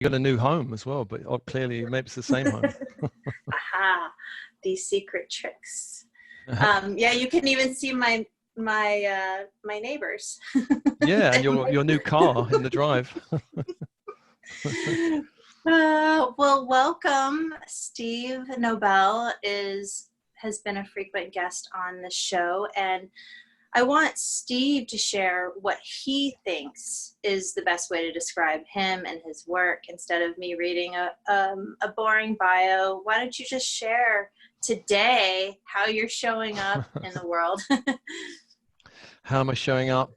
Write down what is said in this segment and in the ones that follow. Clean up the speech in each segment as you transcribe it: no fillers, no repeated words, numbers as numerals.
got a new home as well, but clearly maybe it's the same home. Aha, these secret tricks. Yeah, you can even see my neighbors. Yeah, and your new car in the drive. Well, welcome. Steve Nobel has been a frequent guest on the show, and I want Steve to share what he thinks is the best way to describe him and his work instead of me reading a boring bio. Why don't you just share today how you're showing up in the world? How am I showing up?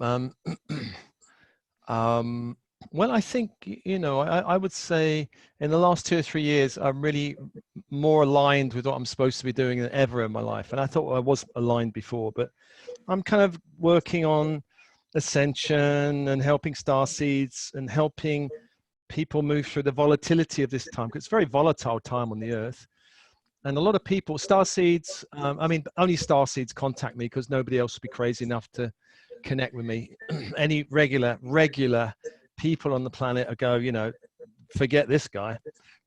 Well, I think, I would say in the last 2 or 3 years, I'm really more aligned with what I'm supposed to be doing than ever in my life. And I thought I was aligned before, but I'm kind of working on ascension and helping starseeds and helping people move through the volatility of this time, because it's a very volatile time on the earth. And a lot of people, starseeds, only starseeds contact me because nobody else would be crazy enough to connect with me. Any regular people on the planet go, forget this guy,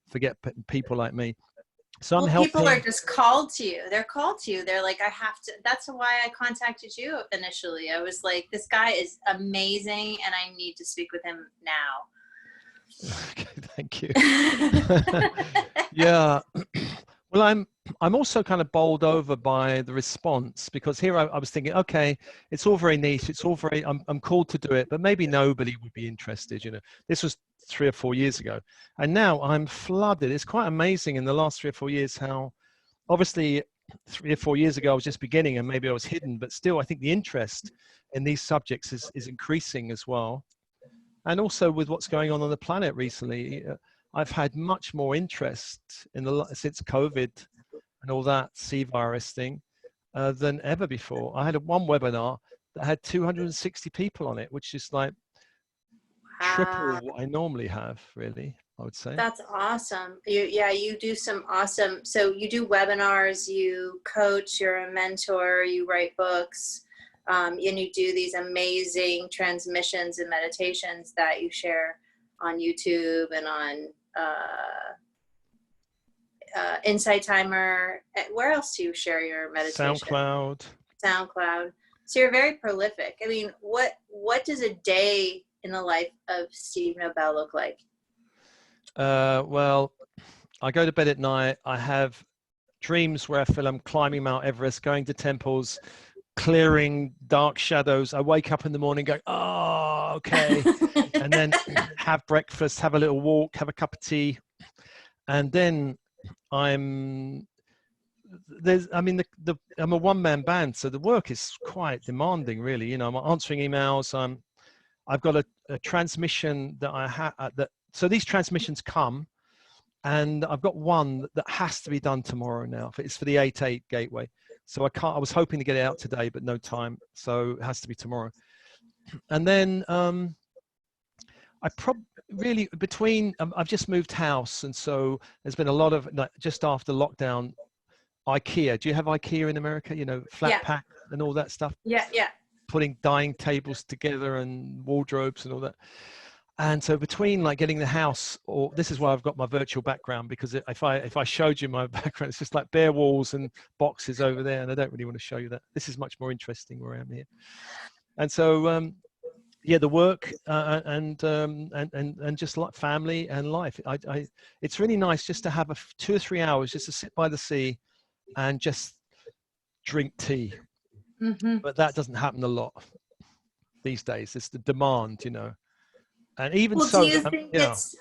forget people like me. So I'm helping. People are just called to you. They're called to you. They're like, I have to. That's why I contacted you initially. I was like, this guy is amazing, and I need to speak with him now. Okay, thank you. Yeah. Well, I'm also kind of bowled over by the response, because here I was thinking, okay, it's all very niche. It's all very, I'm called to do it, but maybe nobody would be interested. This was 3 or 4 years ago, and now I'm flooded. It's quite amazing in the last 3 or 4 years how, obviously 3 or 4 years ago I was just beginning and maybe I was hidden, but still I think the interest in these subjects is increasing as well. And also with what's going on the planet recently, I've had much more interest since COVID and all that C virus thing than ever before. I had one webinar that had 260 people on it, which is like triple what I normally have, really, I would say. That's awesome. You do some awesome, so you do webinars, you coach, you're a mentor, you write books, and you do these amazing transmissions and meditations that you share on YouTube and on Insight Timer. Where else do you share your meditation? SoundCloud. So you're very prolific. I mean, what does a day in the life of Steve Nobel look like? Well, I go to bed at night. I have dreams where I feel I'm climbing Mount Everest, going to temples, clearing dark shadows. I wake up in the morning going, oh, okay. And then have breakfast, have a little walk, have a cup of tea. And then I'm a one-man band, so the work is quite demanding, really. I'm answering emails. I've got a transmission that I have so these transmissions come, and I've got one that has to be done tomorrow now. It's for the 8-8 gateway. So I was hoping to get it out today, but no time. So it has to be tomorrow. And then I've just moved house. And so there's been a lot of, just after lockdown, IKEA. Do you have IKEA in America? Flat pack and all that stuff. Yeah. Putting dining tables together and wardrobes and all that. And so between getting the house, or this is why I've got my virtual background, because if I showed you my background, it's just like bare walls and boxes over there, and I don't really want to show you that. This is much more interesting where I am here. And so the work and just like family and life. It's really nice just to have 2 or 3 hours just to sit by the sea and just drink tea. Mm-hmm. But that doesn't happen a lot these days. It's the demand, And even do you think it's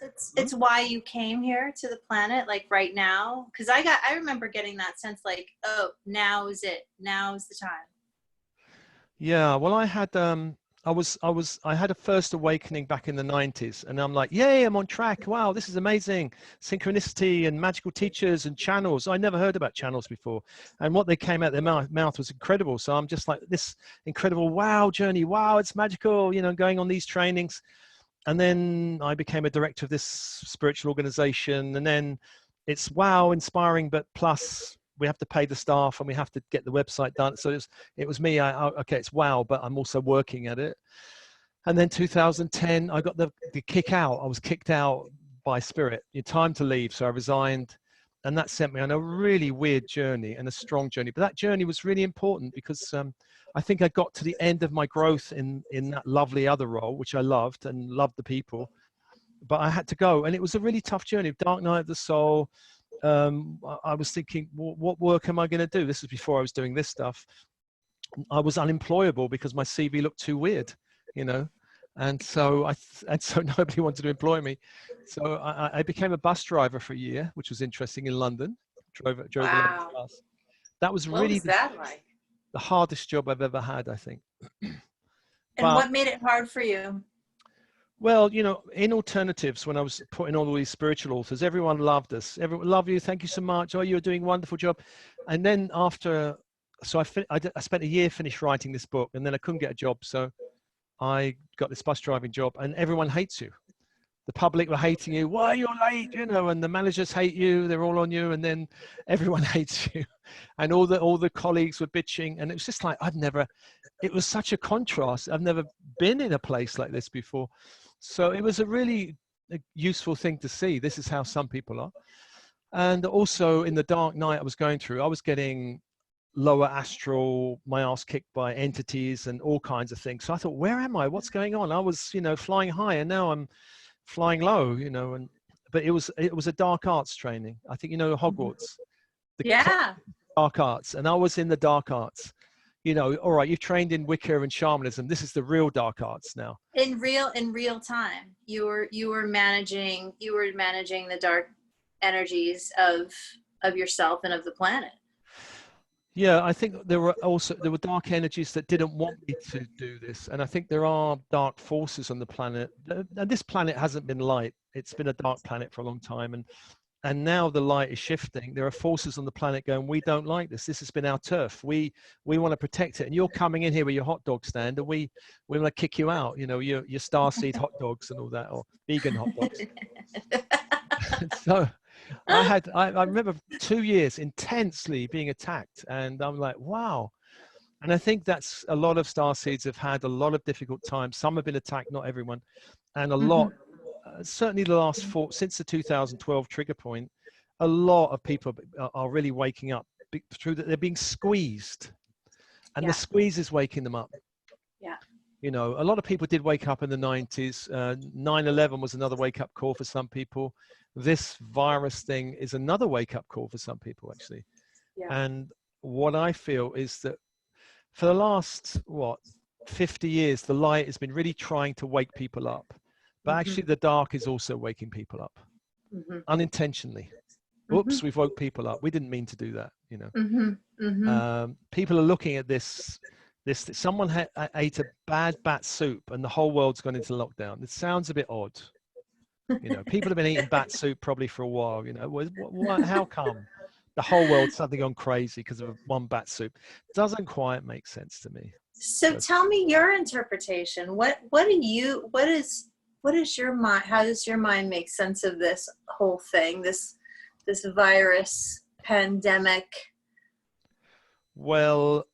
why you came here to the planet, like right now? Because I remember getting that sense, like, oh, now is it? Now is the time. Yeah, well, I had I had a first awakening back in the 90s, and I'm like, yay, I'm on track. Wow, this is amazing. Synchronicity and magical teachers and channels. I never heard about channels before. And what they came out their mouth was incredible. So I'm just like, this incredible wow journey. Wow, it's magical, going on these trainings. And then I became a director of this spiritual organization. And then it's wow, inspiring, but plus we have to pay the staff and we have to get the website done. So it was me. Okay, it's wow, but I'm also working at it. And then 2010, I got the kick out. I was kicked out by spirit, it's time to leave. So I resigned, and that sent me on a really weird journey and a strong journey. But that journey was really important because I think I got to the end of my growth in that lovely other role, which I loved and loved the people. But I had to go, and it was a really tough journey. Dark night of the soul. I was thinking, well, what work am I going to do? This was before I was doing this stuff. I was unemployable because my CV looked too weird, you know, and so so nobody wanted to employ me. So I became a bus driver for a year, which was interesting, in London. Drove a London bus. That was What really was that like? the hardest job I've ever had, I think. And what made it hard for you? Well, you know, in alternatives, when I was putting all these spiritual authors, everyone loved us. Everyone loved you. Thank you so much. Oh, you're doing a wonderful job. And then after, so I spent a year finished writing this book, and then I couldn't get a job. So I got this bus driving job, and everyone hates you. The public were hating you. Why are you late? You know, and the managers hate you. They're all on you, and then everyone hates you, and all the colleagues were bitching, and it was just like it was such a contrast. I've never been in a place like this before, so it was a really useful thing to see. This is how some people are, and also in the dark night I was going through, I was getting lower astral, my ass kicked by entities and all kinds of things. So I thought, where am I? What's going on? I was, you know, flying high, and now I'm flying low, you know. But it was a dark arts training. I think, you know, Hogwarts, Yeah. dark arts, and I was in the dark arts. You know, all right, you've trained in Wicca and shamanism. This is the real dark arts now. In real time, you were managing the dark energies of yourself and of the planet. Yeah, I think there were dark energies that didn't want me to do this, and I think there are dark forces on the planet. And this planet hasn't been light; it's been a dark planet for a long time, and now the light is shifting. There are forces on the planet going, we don't like this. This has been our turf. We want to protect it, and you're coming in here with your hot dog stand, and we want to kick you out. You know, your Starseed hot dogs and all that, or vegan hot dogs. So I remember 2 years intensely being attacked, and I'm like, wow. And I think that's a lot of starseeds have had a lot of difficult times. Some have been attacked, not everyone, and a lot. Certainly the last since the 2012 trigger point, a lot of people are really waking up through that. They're being squeezed, and the squeeze is waking them up. Yeah. You know, a lot of people did wake up in the 90s. 9/11 was another wake-up call for some people. This virus thing is another wake-up call for some people, actually. Yeah. And what I feel is that for the last, 50 years, the light has been really trying to wake people up. But actually, the dark is also waking people up unintentionally. Oops, we've woke people up. We didn't mean to do that, you know. People are looking at this. Someone ate a bad bat soup, and the whole world's gone into lockdown. It sounds a bit odd, you know. People have been eating bat soup probably for a while, you know. How come the whole world's suddenly gone crazy because of one bat soup? Doesn't quite make sense to me. So tell me your interpretation. What is your mind? How does your mind make sense of this whole thing? This virus pandemic? Well,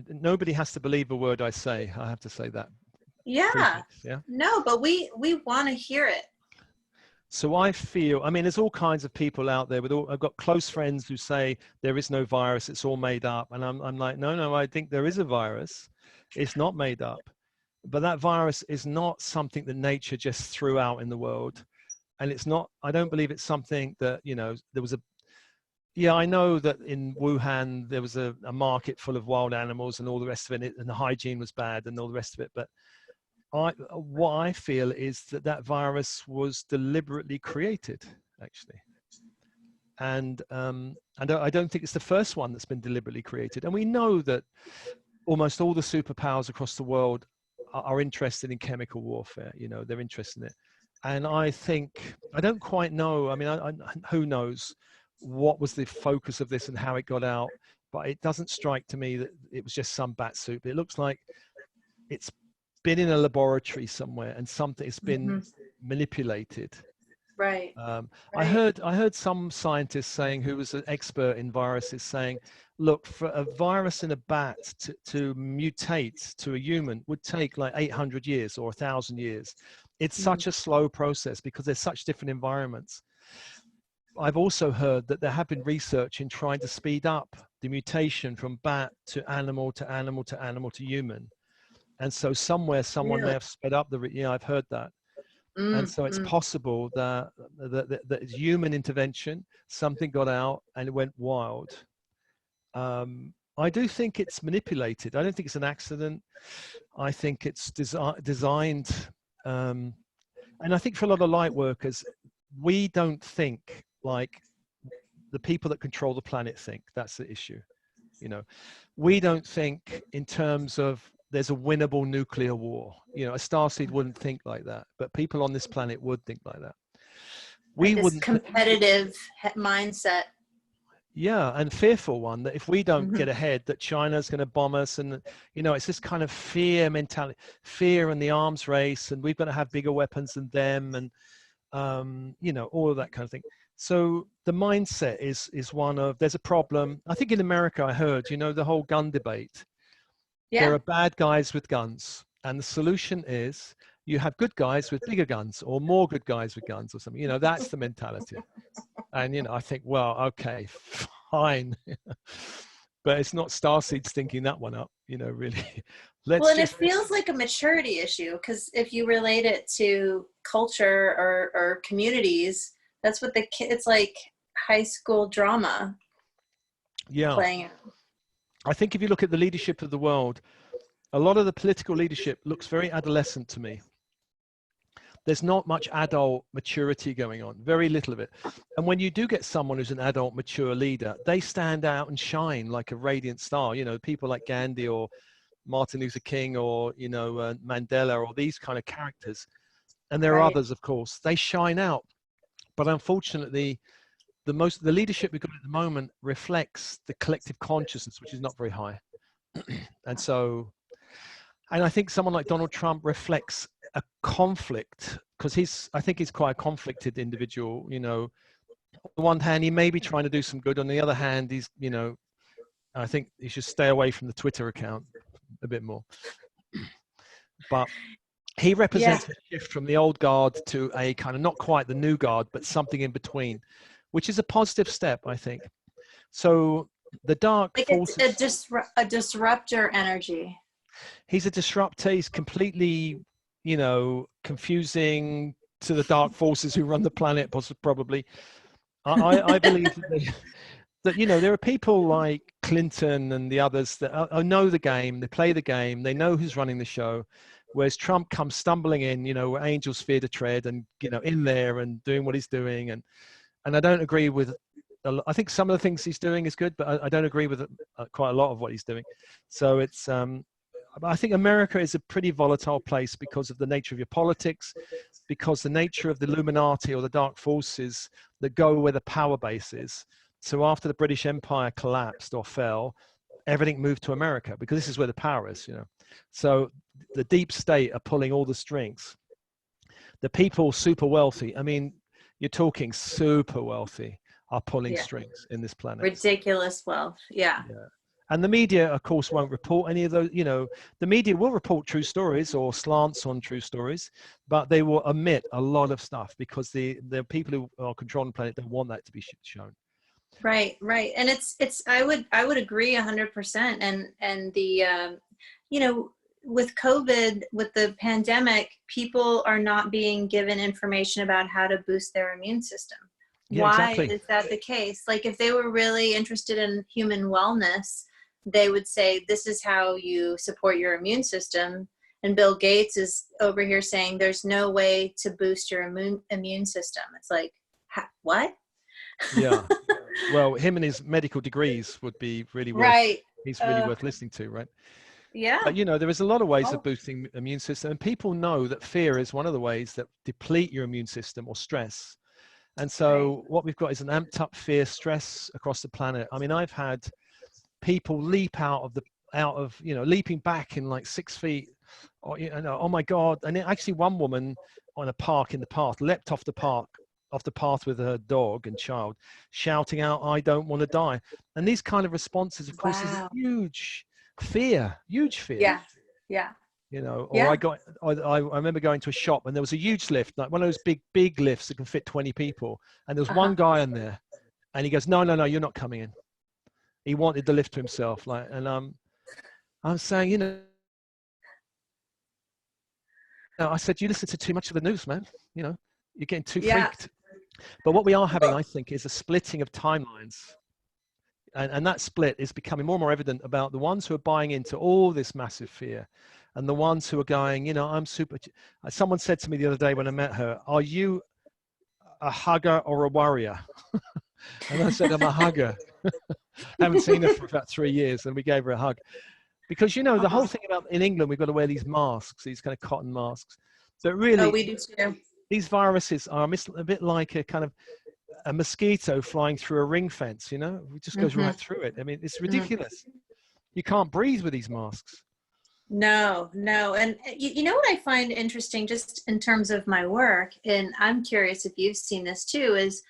nobody has to believe a word I say. I have to say that. Yeah. Yeah. No, but we want to hear it. So I feel, I mean, there's all kinds of people out there I've got close friends who say there is no virus, it's all made up. And I'm like, no, I think there is a virus. It's not made up. But that virus is not something that nature just threw out in the world. And it's not, I don't believe it's something that, you know, there was I know that in Wuhan, there was a market full of wild animals and all the rest of it, and the hygiene was bad and all the rest of it. But what I feel is that virus was deliberately created, actually. And I don't think it's the first one that's been deliberately created. And we know that almost all the superpowers across the world are interested in chemical warfare. You know, they're interested in it. And I think, I don't quite know. I mean, who knows what was the focus of this and how it got out, but it doesn't strike to me that it was just some bat soup. It looks like it's been in a laboratory somewhere and something has been manipulated. Right. I heard some scientist saying, who was an expert in viruses, saying, look, for a virus in a bat to mutate to a human would take like 800 years or 1,000 years. It's such a slow process because there's such different environments. I've also heard that there have been research in trying to speed up the mutation from bat to animal to animal to animal to human. And so somewhere someone may Really? have sped up yeah, I've heard that. And so it's Mm. possible that it's human intervention, something got out and it went wild. I do think it's manipulated. I don't think it's an accident. I think it's designed. And I think for a lot of light workers, we don't think like the people that control the planet think. That's the issue. You know, we don't think in terms of there's a winnable nuclear war. You know, a starseed wouldn't think like that, but people on this planet would think like that. We Like this wouldn't. competitive mindset. Yeah, and fearful one that if we don't Mm-hmm. get ahead, that China's going to bomb us, and you know, it's this kind of fear mentality, fear and the arms race, and we've got to have bigger weapons than them, and you know, all of that kind of thing. So the mindset is one of there's a problem. I think in America, I heard, you know, the whole gun debate. There Yeah. are bad guys with guns, and the solution is you have good guys with bigger guns or more good guys with guns or something. You know, that's the mentality. And you know, I think, well, okay, fine, but it's not Starseeds thinking that one up. You know, really. Well, Let's and it just. feels like a maturity issue because if you relate it to culture or communities, that's what it's like high school drama Yeah, playing out. I think if you look at the leadership of the world, a lot of the political leadership looks very adolescent to me. There's not much adult maturity going on, very little of it. And when you do get someone who's an adult, mature leader, they stand out and shine like a radiant star. You know, people like Gandhi or Martin Luther King or, you know, Mandela or these kind of characters. And there are Right. others, of course, they shine out. But unfortunately, the leadership we've got at the moment reflects the collective consciousness, which is not very high. And so, and I think someone like Donald Trump reflects a conflict because I think he's quite a conflicted individual. You know, on the one hand, he may be trying to do some good. On the other hand, he's, you know, I think he should stay away from the Twitter account a bit more. But he represents a shift from the old guard to a kind of not quite the new guard, but something in between, which is a positive step, I think. So the dark Like forces. a disruptor energy. He's a disruptor. He's completely, you know, confusing to the dark forces who run the planet, probably. I believe that, you know, there are people like Clinton and the others that know the game, they play the game, they know who's running the show, whereas Trump comes stumbling in, you know, where angels fear to tread and, you know, in there and doing what he's doing. And I don't agree with, I think some of the things he's doing is good, but I don't agree with quite a lot of what he's doing. So it's, I think America is a pretty volatile place because of the nature of your politics, because the nature of the Illuminati or the dark forces that go where the power base is. So after the British Empire collapsed or fell, everything moved to America because this is where the power is, you know. So the deep state are pulling all the strings. The people super wealthy, I mean, you're talking super wealthy, are pulling strings in this planet. Ridiculous wealth. Yeah. And the media, of course, won't report any of those. You know, the media will report true stories or slants on true stories, but they will omit a lot of stuff because the people who are controlling the planet don't want that to be shown. Right. And it's I would agree 100%. And the you know, with COVID, with the pandemic, people are not being given information about how to boost their immune system. Yeah, Why exactly. is that the case? Like if they were really interested in human wellness, they would say, this is how you support your immune system. And Bill Gates is over here saying there's no way to boost your immune system. It's like, what? Yeah. Well, him and his medical degrees would be really worth, Right. he's really worth listening to, right? Yeah. But, you know, there is a lot of ways of boosting immune system. And people know that fear is one of the ways that deplete your immune system or stress. And so what we've got is an amped up fear stress across the planet. I mean, I've had people leap out of, you know, leaping back in like 6 feet or, you know, oh my God. And actually one woman on a park in the path leapt off the path with her dog and child, shouting out, I don't want to die. And these kind of responses, of course, is a huge fear. Yeah. you know. Or Yeah. I remember going to a shop and there was a huge lift, like one of those big lifts that can fit 20 people. And there was one guy in there and he goes, no, you're not coming in. He wanted the lift to himself. Like, and I'm saying, you know, I said, you listen to too much of the news, man. You know, you're getting too freaked. But what we are having, I think, is a splitting of timelines. And that split is becoming more and more evident about the ones who are buying into all this massive fear and the ones who are going, you know, I'm super. Someone said to me the other day when I met her, are you a hugger or a worrier? And I said, I'm a hugger. I haven't seen her for about 3 years, and we gave her a hug. Because, you know, the whole thing about in England, we've got to wear these masks, these kind of cotton masks. So really, we do too. These viruses are a bit like a kind of a mosquito flying through a ring fence, you know, it just goes right through it. I mean, it's ridiculous. You can't breathe with these masks. No. And you know what I find interesting just in terms of my work, and I'm curious if you've seen this too, is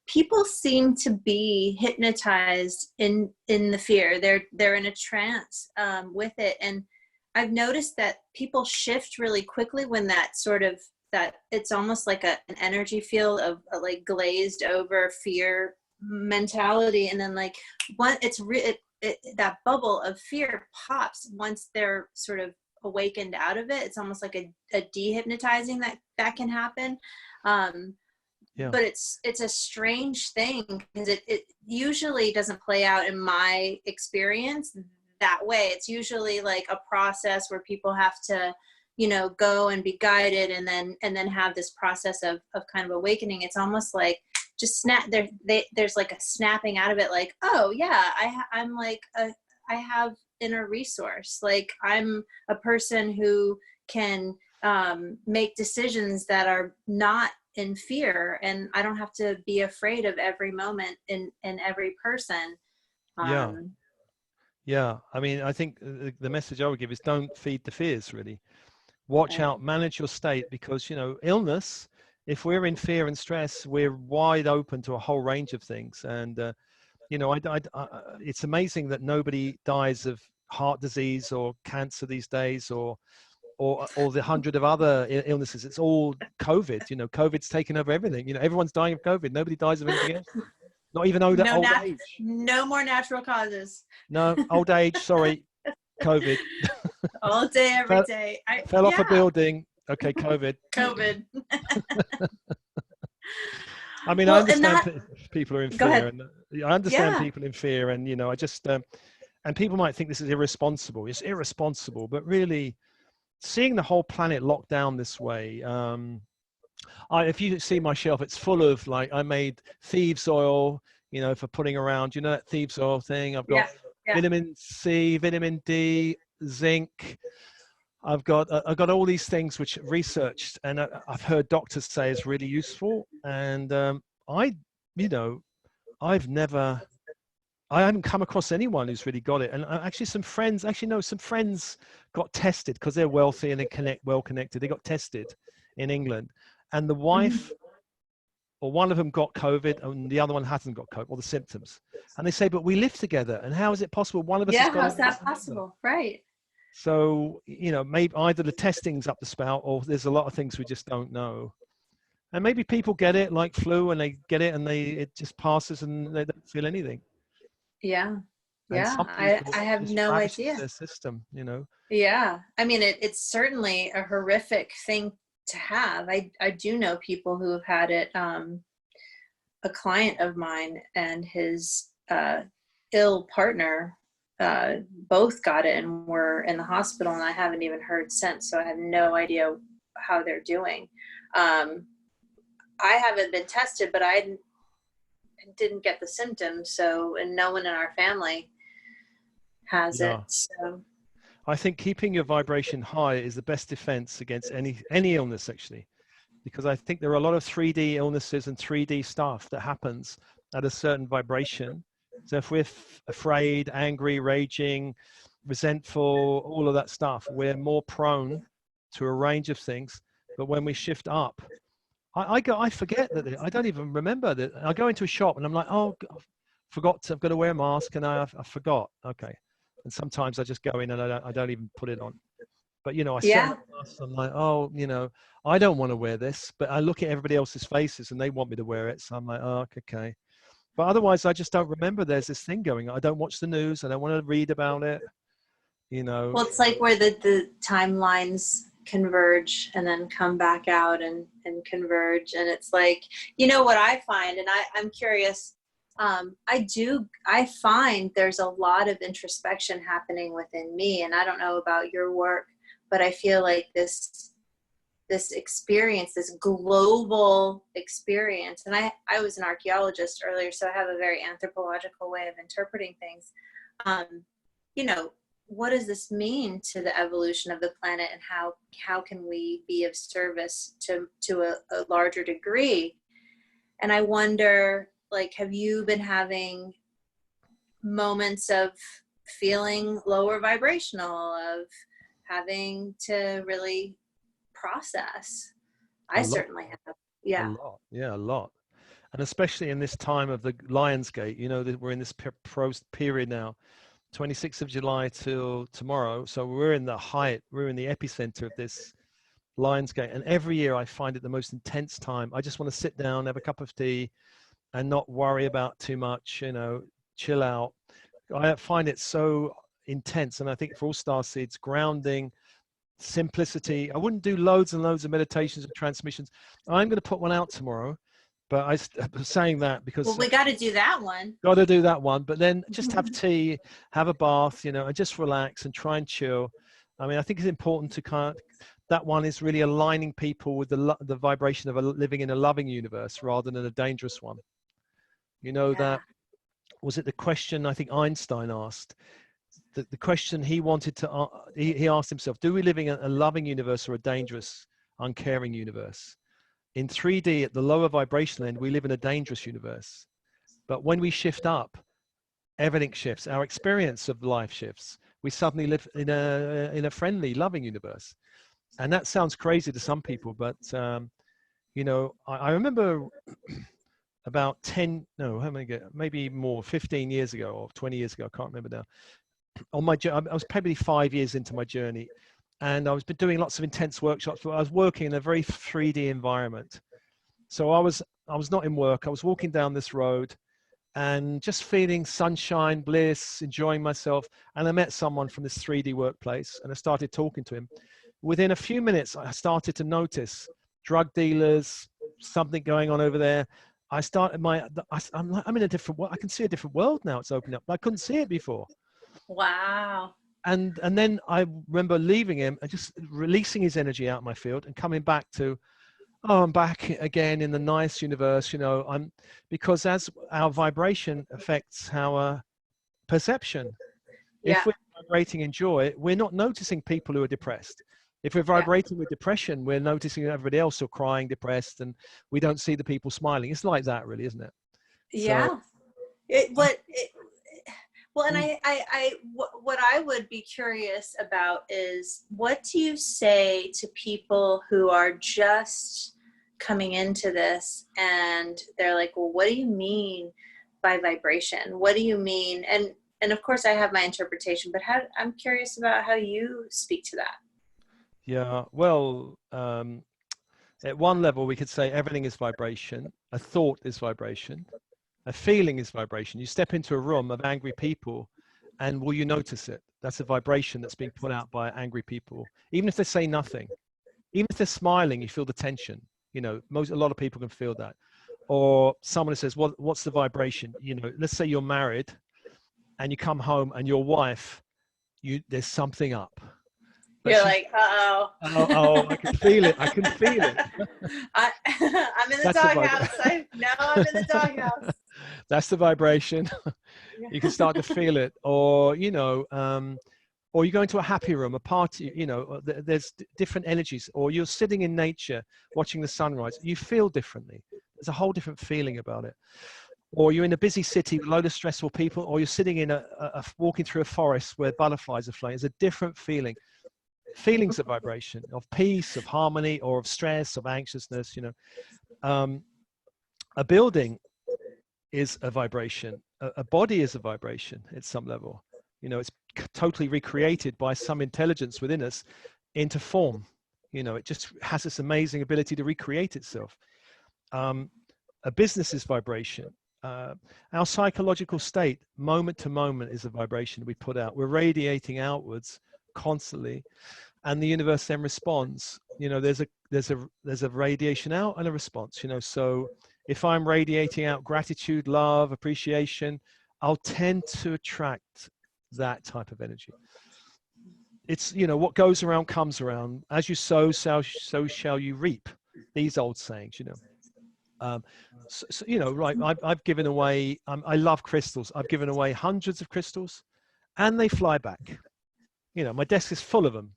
people seem to be hypnotized in the fear. They're in a trance with it. And I've noticed that people shift really quickly when that it's almost like an energy field of like glazed over fear mentality. And then like that bubble of fear pops once they're sort of awakened out of it. It's almost like a dehypnotizing that can happen. But it's a strange thing because it usually doesn't play out in my experience that way. It's usually like a process where people have to, you know, go and be guided and then have this process of kind of awakening. It's almost like just there's like a snapping out of it, like, oh yeah, I'm like I have inner resource. Like I'm a person who can make decisions that are not in fear, and I don't have to be afraid of every moment in every person. Yeah. I mean, I think the message I would give is don't feed the fears, really. Watch out, manage your state, because, you know, illness, if we're in fear and stress, we're wide open to a whole range of things. And, you know, it's amazing that nobody dies of heart disease or cancer these days, or the 100 of other illnesses. It's all COVID. You know, COVID's taken over everything. You know, everyone's dying of COVID. Nobody dies of anything else. Not even old age. No more natural causes. No, old age, sorry, COVID. All day, every day. Fell off a building. Okay, COVID. I mean, I understand people are in fear. And I understand people in fear. And, you know, I just, and people might think this is irresponsible. It's irresponsible. But really, seeing the whole planet locked down this way, if you see my shelf, it's full of, like, I made thieves oil, you know, for putting around, you know, that thieves oil thing. I've got vitamin C, vitamin D, zinc. I've got all these things which researched, and I've heard doctors say is really useful. And I haven't come across anyone who's really got it. And actually some friends got tested because they're wealthy and they well connected. They got tested in England, and the wife or one of them got COVID and the other one hasn't got COVID, or the symptoms. And they say, but we live together. And how is it possible? One of us has got how's that possible? Right. So, you know, maybe either the testing's up the spout, or there's a lot of things we just don't know. And maybe people get it like flu, and they get it and it just passes and they don't feel anything. Yeah. I have no idea. Their system, you know. Yeah. I mean, it's certainly a horrific thing to have. I do know people who have had it. A client of mine and his ill partner both got it and were in the hospital, and I haven't even heard since, so I have no idea how they're doing. I haven't been tested, but I didn't get the symptoms, so, and no one in our family has it. So I think keeping your vibration high is the best defense against any illness, actually, because I think there are a lot of 3D illnesses and 3D stuff that happens at a certain vibration. So if we're afraid, angry, raging, resentful, all of that stuff, we're more prone to a range of things. But when we shift up, I forget that. I don't even remember that. I go into a shop and I'm like, oh, I've got to wear a mask, and I forgot. Okay. And sometimes I just go in and I don't even put it on. But, you know, I sit on Yeah. the bus, I'm like, oh, you know, I don't want to wear this, but I look at everybody else's faces and they want me to wear it. So I'm like, oh, okay. But otherwise, I just don't remember there's this thing going on. I don't watch the news. I don't want to read about it, you know. Well, it's like where the timelines converge and then come back out and converge. And it's like, you know what I find, and I'm curious, I find there's a lot of introspection happening within me. And I don't know about your work, but I feel like this experience, this global experience, and I was an archaeologist earlier, so I have a very anthropological way of interpreting things. You know, what does this mean to the evolution of the planet, and how can we be of service to a larger degree? And I wonder, like, have you been having moments of feeling lower vibrational, of having to really process? I A lot, certainly have. a Yeah. lot. Yeah, a lot. And especially in this time of the Lionsgate, you know, that we're in this period now, 26th of July till tomorrow. So we're in the height, we're in the epicenter of this Lionsgate. And every year I find it the most intense time. I just want to sit down, have a cup of tea and not worry about too much, you know, chill out. I find it so intense. And I think for all starseeds, grounding, simplicity. I wouldn't do loads and loads of meditations and transmissions. I'm going to put one out tomorrow, but I'm saying that because Well, we got to do that one. got to do that one. But then just have tea, have a bath, you know, and just relax and try and chill. I mean, I think it's important to that one is really aligning people with the vibration of living in a loving universe rather than a dangerous one. You know, Yeah. that was it the question I think Einstein asked. The question he wanted to, he asked himself, do we live in a loving universe or a dangerous, uncaring universe? In 3D, at the lower vibrational end, we live in a dangerous universe. But when we shift up, everything shifts. Our experience of life shifts. We suddenly live in a friendly, loving universe. And that sounds crazy to some people, but, you know, I remember about 10, no, how many, maybe more, 15 years ago or 20 years ago, I can't remember now. On my journey, I was probably 5 years into my journey, and I was been doing lots of intense workshops. But I was working in a very 3D environment, so I was not in work. I was walking down this road, and just feeling sunshine, bliss, enjoying myself. And I met someone from this 3D workplace, and I started talking to him. Within a few minutes, I started to notice drug dealers, something going on over there. I started I'm in a different world. I can see a different world now. It's opening up. I couldn't see it before. Wow. And then I remember leaving him and just releasing his energy out of my field and coming back to, oh, I'm back again in the nice universe, you know. Because as our vibration affects our perception, Yeah. if we're vibrating in joy, we're not noticing people who are depressed. If we're vibrating with depression, we're noticing everybody else who are crying, depressed, and we don't see the people smiling. It's like that, really, isn't it? Yeah. Well, and what I would be curious about is, what do you say to people who are just coming into this and they're like, well, what do you mean by vibration? What do you mean? And of course I have my interpretation, but I'm curious about how you speak to that. Yeah, well, at one level, we could say everything is vibration. A thought is vibration. A feeling is vibration. You step into a room of angry people, and will you notice it? That's a vibration that's being put out by angry people. Even if they say nothing, even if they're smiling, you feel the tension. You know, a lot of people can feel that. Or someone says, what's the vibration? You know, let's say you're married, and you come home, and your wife, there's something up. But you're like, uh-oh. Oh, I can feel it. I can feel it. I'm in the doghouse. I'm in the doghouse. That's the vibration. You can start to feel it. Or, you know, or you go into a happy room, a party, you know, there's different energies. Or you're sitting in nature, watching the sunrise. You feel differently. There's a whole different feeling about it. Or you're in a busy city with a load of stressful people, or you're sitting in walking through a forest where butterflies are flying. It's a different feeling. Feelings of vibration, of peace, of harmony, or of stress, of anxiousness. You know, a building is a vibration. A body is a vibration at some level. You know, it's totally recreated by some intelligence within us into form. You know, it just has this amazing ability to recreate itself. A business's vibration, our psychological state, moment to moment, is a vibration we put out. We're radiating outwards constantly, and the universe then responds. You know, there's a radiation out and a response. You know, so if I'm radiating out gratitude, love, appreciation, I'll tend to attract that type of energy. It's, you know, what goes around comes around. As you sow, so shall you reap. These old sayings, you know. So, you know, right, I've given away, I love crystals. I've given away hundreds of crystals, and they fly back. You know, my desk is full of them,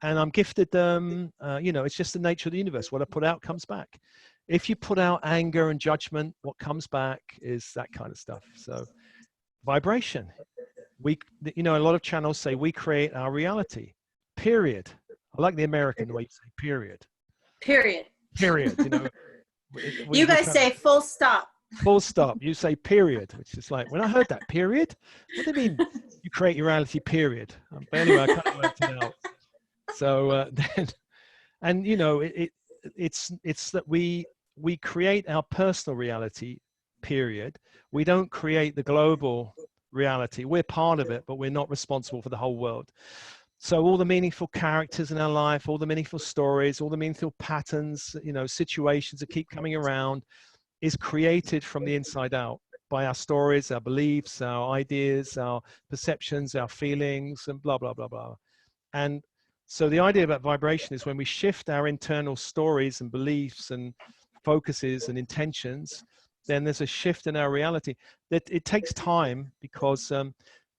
and I'm gifted them. You know, it's just the nature of the universe. What I put out comes back. If you put out anger and judgment, what comes back is that kind of stuff. So vibration. You know, a lot of channels say we create our reality, period. I like the American way you say period. Period. You know, you guys say full stop. Full stop. You say period, which is like, when I heard that, period, what do you mean you create your reality, period? But anyway, I kind of worked it out. So then, and you know, it's that we create our personal reality, period. We don't create the global reality. We're part of it, but we're not responsible for the whole world. So all the meaningful characters in our life, all the meaningful stories, all the meaningful patterns, you know, situations that keep coming around, is created from the inside out by our stories, our beliefs, our ideas, our perceptions, our feelings, and blah, blah, blah, blah. And so the idea about vibration is when we shift our internal stories and beliefs and focuses and intentions, then there's a shift in our reality. That it takes time, because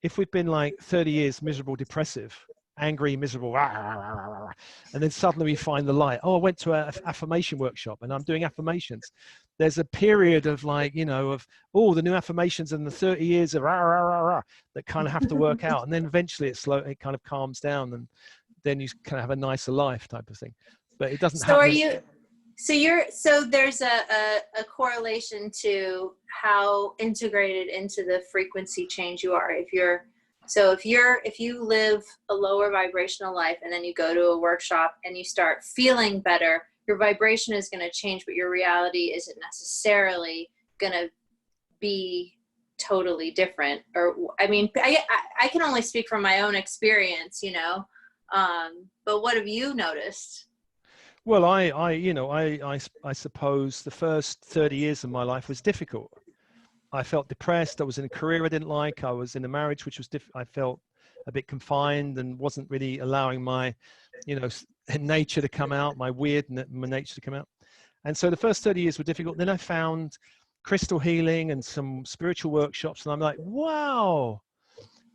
if we've been like 30 years miserable, depressive, angry, miserable, and then suddenly we find the light. Oh, I went to an affirmation workshop and I'm doing affirmations. There's a period of like, you know, of the new affirmations and the 30 years of that kind of have to work out. And then eventually it kind of calms down, and then you kind of have a nicer life type of thing. But it doesn't happen. So there's a correlation to how integrated into the frequency change you are. If you live a lower vibrational life and then you go to a workshop and you start feeling better, your vibration is going to change, but your reality isn't necessarily going to be totally different. Or, I mean, I can only speak from my own experience, you know, but what have you noticed? Well, I suppose the first 30 years of my life was difficult. I felt depressed. I was in a career I didn't like. I was in a marriage which was I felt a bit confined and wasn't really allowing my, you know, nature to come out, my nature to come out. And so the first 30 years were difficult. Then I found crystal healing and some spiritual workshops, and I'm like, wow.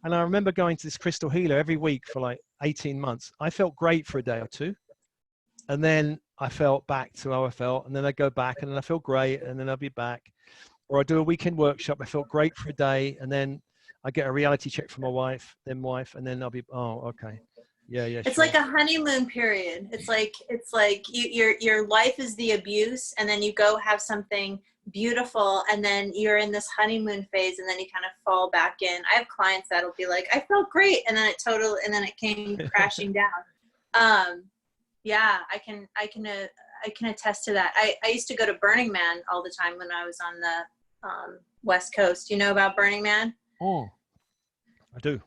And I remember going to this crystal healer every week for like 18 months. I felt great for a day or two. And then I felt back to how I felt. And then I go back and then I feel great. And then I'll be back. Or I do a weekend workshop. I felt great for a day. And then I get a reality check from my wife, and then I'll be, oh, okay. Yeah. It's sure. Like a honeymoon period. It's like your life is the abuse, and then you go have something beautiful, and then you're in this honeymoon phase, and then you kind of fall back in. I have clients that'll be like, I felt great, and then it came crashing down. Yeah, I can attest to that. I used to go to Burning Man all the time when I was on the West Coast. You know about Burning Man? Oh, I do.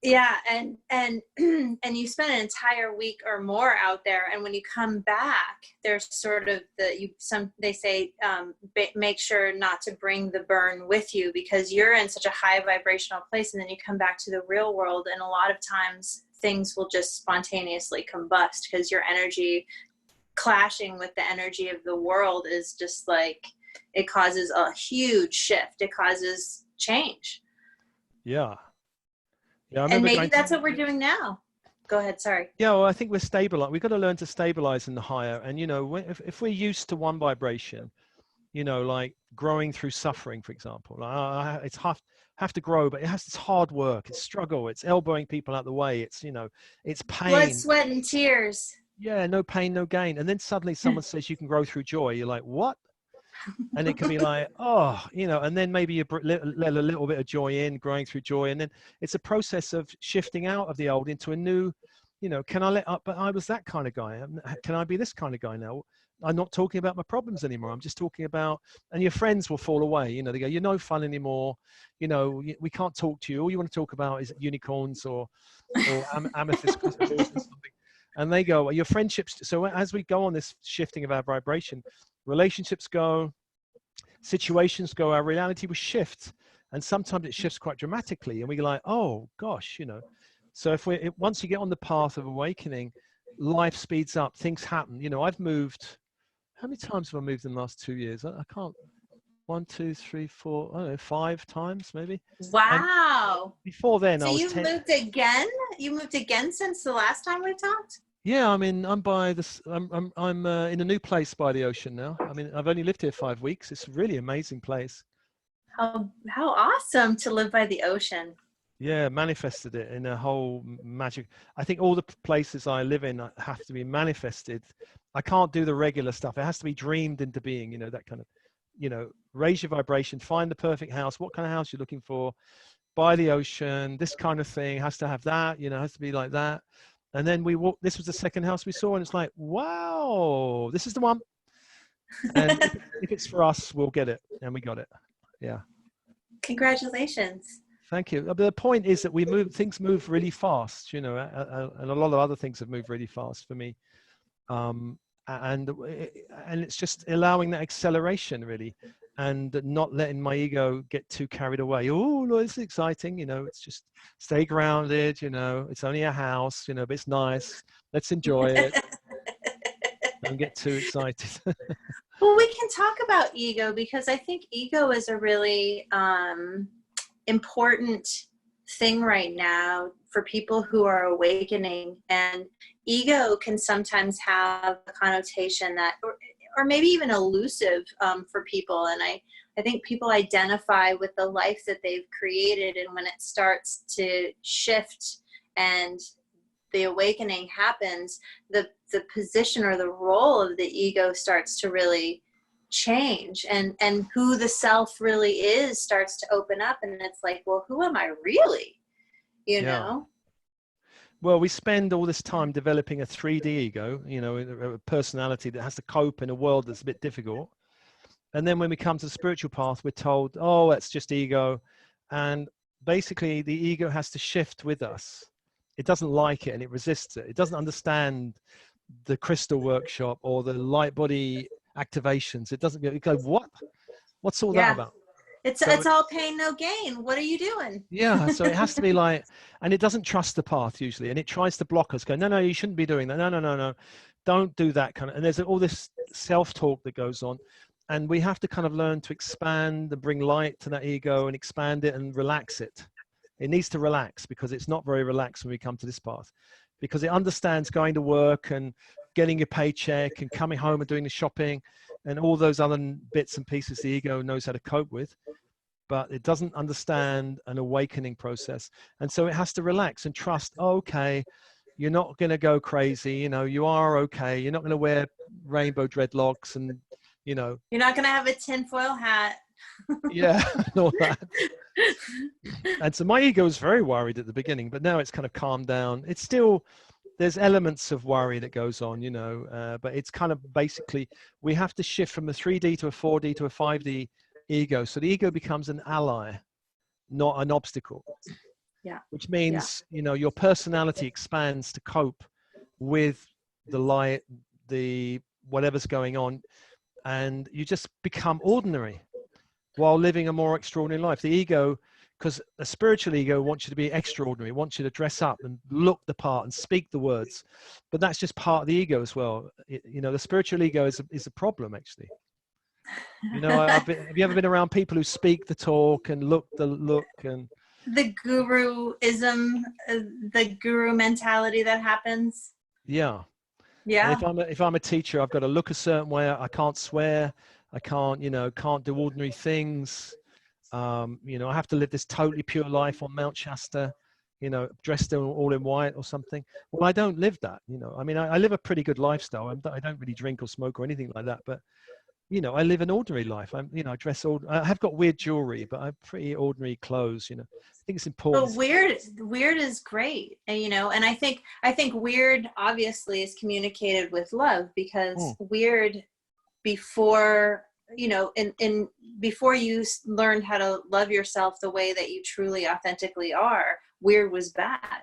Yeah, and you spend an entire week or more out there, and when you come back, there's sort of they say make sure not to bring the burn with you, because you're in such a high vibrational place, and then you come back to the real world, and a lot of times things will just spontaneously combust because your energy clashing with the energy of the world is just like, it causes a huge shift. It causes change. Yeah. And maybe that's what we're doing now. Go ahead. Sorry. Yeah. Well, I think we're stabilized. We've got to learn to stabilize in the higher. And, you know, if we're used to one vibration, you know, like growing through suffering, for example, it's have to grow, but it's hard work. It's struggle. It's elbowing people out the way. It's, you know, it's pain. Blood, sweat, and tears. Yeah. No pain, no gain. And then suddenly someone says you can grow through joy. You're like, what? And it can be like, oh, you know, and then maybe you let a little bit of joy in, growing through joy. And then it's a process of shifting out of the old into a new You know, can I let up? But I was that kind of guy. Can I be this kind of guy now? I'm not talking about my problems anymore. I'm just talking about, and your friends will fall away. You know, they go, you're no fun anymore. You know, we can't talk to you. All you want to talk about is unicorns or amethyst crystals or something. And they go, well, your friendships. So as we go on this shifting of our vibration, relationships go, situations go, our reality will shift. And sometimes it shifts quite dramatically. And we're like, oh gosh, you know. So once you get on the path of awakening, life speeds up, things happen. You know, I've moved, how many times have I moved in the last 2 years? I can't, 1, 2, 3, 4, I don't know, 5 times maybe. Wow. And before then, So I was you moved again? You moved again since the last time we talked? Yeah, I mean, I'm by this. I'm in a new place by the ocean now. I mean, I've only lived here 5 weeks. It's a really amazing place. How awesome to live by the ocean. Yeah, manifested it in a whole magic. I think all the places I live in have to be manifested. I can't do the regular stuff. It has to be dreamed into being. You know, that kind of, you know, raise your vibration, find the perfect house. What kind of house you're looking for? By the ocean, this kind of thing has to have that. You know, has to be like that. And then we walked. This was the second house we saw, and it's like, wow, this is the one. And if it's for us, we'll get it, and we got it. Yeah. Congratulations. Thank you. But the point is that things move really fast, you know, and a lot of other things have moved really fast for me. And it's just allowing that acceleration really, and not letting my ego get too carried away. Oh, no, it's exciting. You know, it's just stay grounded, you know, it's only a house, you know, but it's nice. Let's enjoy it. Don't get too excited. Well, we can talk about ego because I think ego is a really important thing right now for people who are awakening, and ego can sometimes have a connotation that or maybe even elusive for people, and I think people identify with the life that they've created, and when it starts to shift and the awakening happens, the position or the role of the ego starts to really change, and who the self really is starts to open up, and it's like, well, who am I really, you know? Well, we spend all this time developing a 3D ego, you know, a personality that has to cope in a world that's a bit difficult. And then when we come to the spiritual path, we're told, oh, that's just ego. And basically the ego has to shift with us. It doesn't like it and it resists it. It doesn't understand the crystal workshop or the light body activations. It doesn't go, what? What's all that about? It's all pain, no gain. What are you doing? Yeah, so it has to be like, and it doesn't trust the path usually, and it tries to block us, go, no, you shouldn't be doing that. No, don't do that kind of. And there's all this self-talk that goes on, and we have to kind of learn to expand and bring light to that ego and expand it and relax it. It needs to relax because it's not very relaxed when we come to this path, because it understands going to work and getting your paycheck and coming home and doing the shopping and all those other bits and pieces the ego knows how to cope with. But it doesn't understand an awakening process. And so it has to relax and trust, oh, okay, you're not going to go crazy. You know, you are okay. You're not going to wear rainbow dreadlocks and, you know. You're not going to have a tinfoil hat. Yeah, and all that. And so my ego was very worried at the beginning, but now it's kind of calmed down. It's still, there's elements of worry that goes on, you know, but it's kind of basically, we have to shift from a 3D to a 4D to a 5D ego. So the ego becomes an ally, not an obstacle. Yeah. Which means, you know, your personality expands to cope with the light, the whatever's going on, and you just become ordinary while living a more extraordinary life. The ego, because a spiritual ego wants you to be extraordinary, wants you to dress up and look the part and speak the words, but that's just part of the ego as well. You know, the spiritual ego is a problem actually. You know, have you ever been around people who speak the talk and look the look and the guruism, the guru mentality that happens? Yeah. Yeah. And if I'm a teacher, I've got to look a certain way. I can't swear. I can't, you know, can't do ordinary things. You know, I have to live this totally pure life on Mount Shasta, you know, dressed all in white or something. Well, I don't live that, you know. I mean, I live a pretty good lifestyle. I don't really drink or smoke or anything like that, but you know, I live an ordinary life. I dress I have got weird jewelry, but I have pretty ordinary clothes, you know. I think it's But important. weird is great. And, you know, and I think weird obviously is communicated with love, because Mm, weird before, you know, in before you learned how to love yourself the way that you truly authentically are, weird was bad.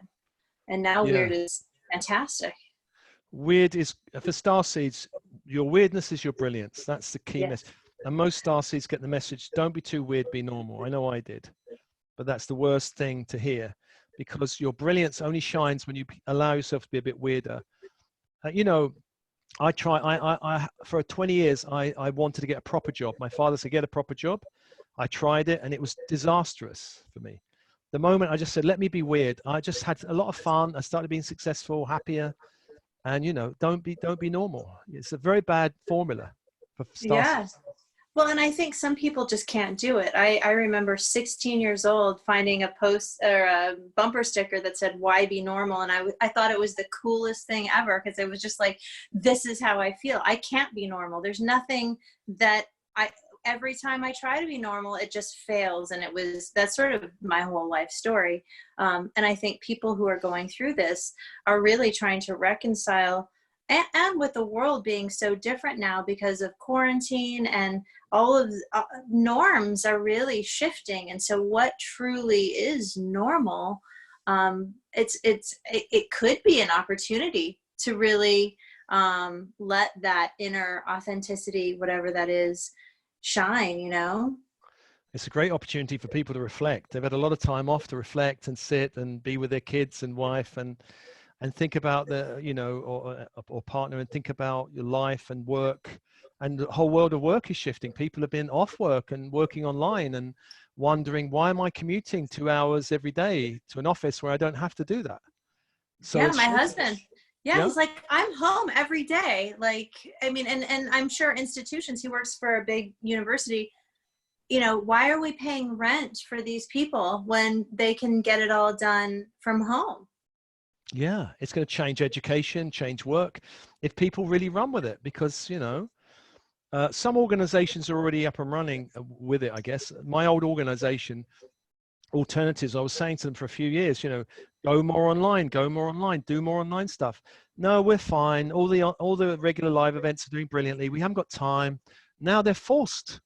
And now yeah. weird is fantastic. Weird is, for starseeds, your weirdness is your brilliance. That's the key Yes. message. And most starseeds get the message, don't be too weird, be normal. I know I did, but that's the worst thing to hear, because your brilliance only shines when you allow yourself to be a bit weirder. You know, for 20 years, I wanted to get a proper job. My father said, get a proper job. I tried it and it was disastrous for me. The moment I just said, let me be weird, I just had a lot of fun. I started being successful, happier. And, you know, don't be normal. It's a very bad formula for Yeah. starseeds. Well, and I think some people just can't do it. I remember 16 years old finding a post or a bumper sticker that said, why be normal? And I thought it was the coolest thing ever, because it was just like, this is how I feel. I can't be normal. There's nothing that every time I try to be normal, it just fails. And that's sort of my whole life story. And I think people who are going through this are really trying to reconcile, and with the world being so different now because of quarantine, and all of norms are really shifting. And so what truly is normal, it could be an opportunity to really let that inner authenticity, whatever that is, shine, you know? It's a great opportunity for people to reflect. They've had a lot of time off to reflect and sit and be with their kids and wife and think about the, you know, or partner, and think about your life and work. And the whole world of work is shifting. People have been off work and working online and wondering, why am I commuting 2 hours every day to an office where I don't have to do that? So Yeah, it's my shifting. husband. Yeah, Yeah. he's like, I'm home every day. Like, I mean, and I'm sure institutions, he works for a big university, you know, why are we paying rent for these people when they can get it all done from home? Yeah. It's going to change education, change work, if people really run with it, because, you know, some organizations are already up and running with it, I guess. My old organization, Alternatives, I was saying to them for a few years, you know, go more online, do more online stuff. No, we're fine. All the regular live events are doing brilliantly. We haven't got time. Now they're forced,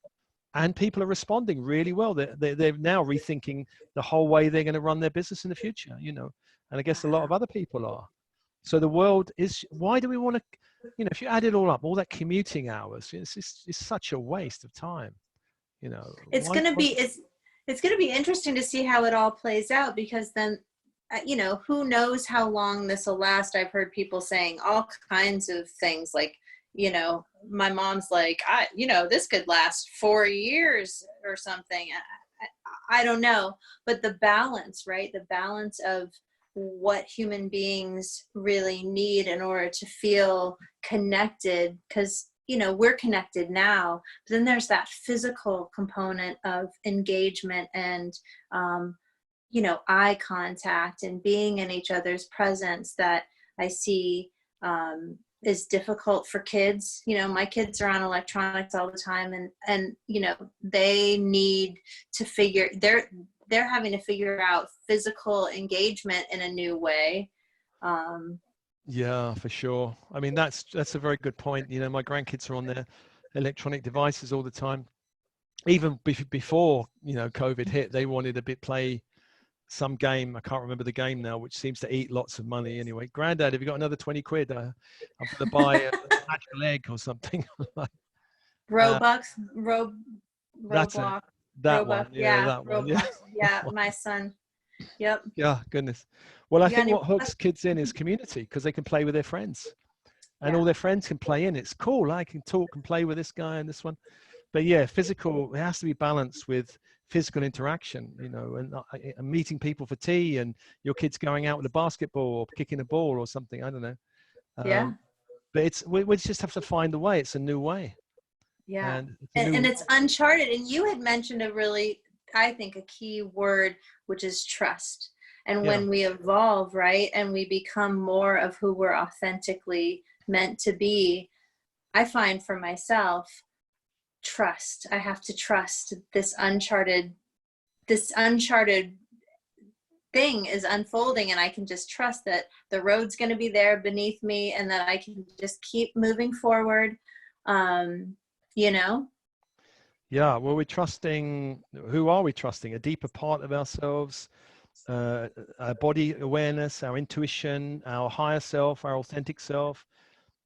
and people are responding really well. They're now rethinking the whole way they're going to run their business in the future, you know, and I guess a lot of other people are. So the world is, why do we want to, you know, if you add it all up, all that commuting hours, it's such a waste of time, you know, It's why, going to be, it's going to be interesting to see how it all plays out, because then, you know, who knows how long this will last. I've heard people saying all kinds of things, like, you know, my mom's like, you know, this could last 4 years or something. I don't know, but the balance, right? The balance of what human beings really need in order to feel connected, because, you know, we're connected now, but then there's that physical component of engagement and, you know, eye contact and being in each other's presence that I see is difficult for kids. You know, my kids are on electronics all the time, and you know, they need to they're having to figure out physical engagement in a new way. Um, Yeah, for sure. I mean, that's a very good point. You know, my grandkids are on their electronic devices all the time. Even before, you know, COVID hit, they wanted to play some game. I can't remember the game now, which seems to eat lots of money anyway. Granddad, have you got another 20 quid? I'm going to buy a magical egg or something. uh, Robux, that's it. Roblox, That Robux, one. Yeah, yeah, that one. Yeah. Roblox, yeah, my son. Yep. Yeah, goodness. Well, I You got think any? what hooks kids in is community, because they can play with their friends, and Yeah. all their friends can play in. It's cool. I can talk and play with this guy and this one. But yeah, physical, it has to be balanced with physical interaction, you know, and meeting people for tea, and your kids going out with a basketball or kicking a ball or something. I don't know. Yeah. But we just have to find a way. It's a new way. Yeah. And it's a And new, it's uncharted. And you had mentioned a really, I think, a key word, which is trust. And yeah, when we evolve, right, and we become more of who we're authentically meant to be, I find for myself, trust. I have to trust this uncharted thing is unfolding, and I can just trust that the road's going to be there beneath me and that I can just keep moving forward. You know? Yeah, well, we're trusting, who are we trusting? A deeper part of ourselves, our body awareness, our intuition, our higher self, our authentic self.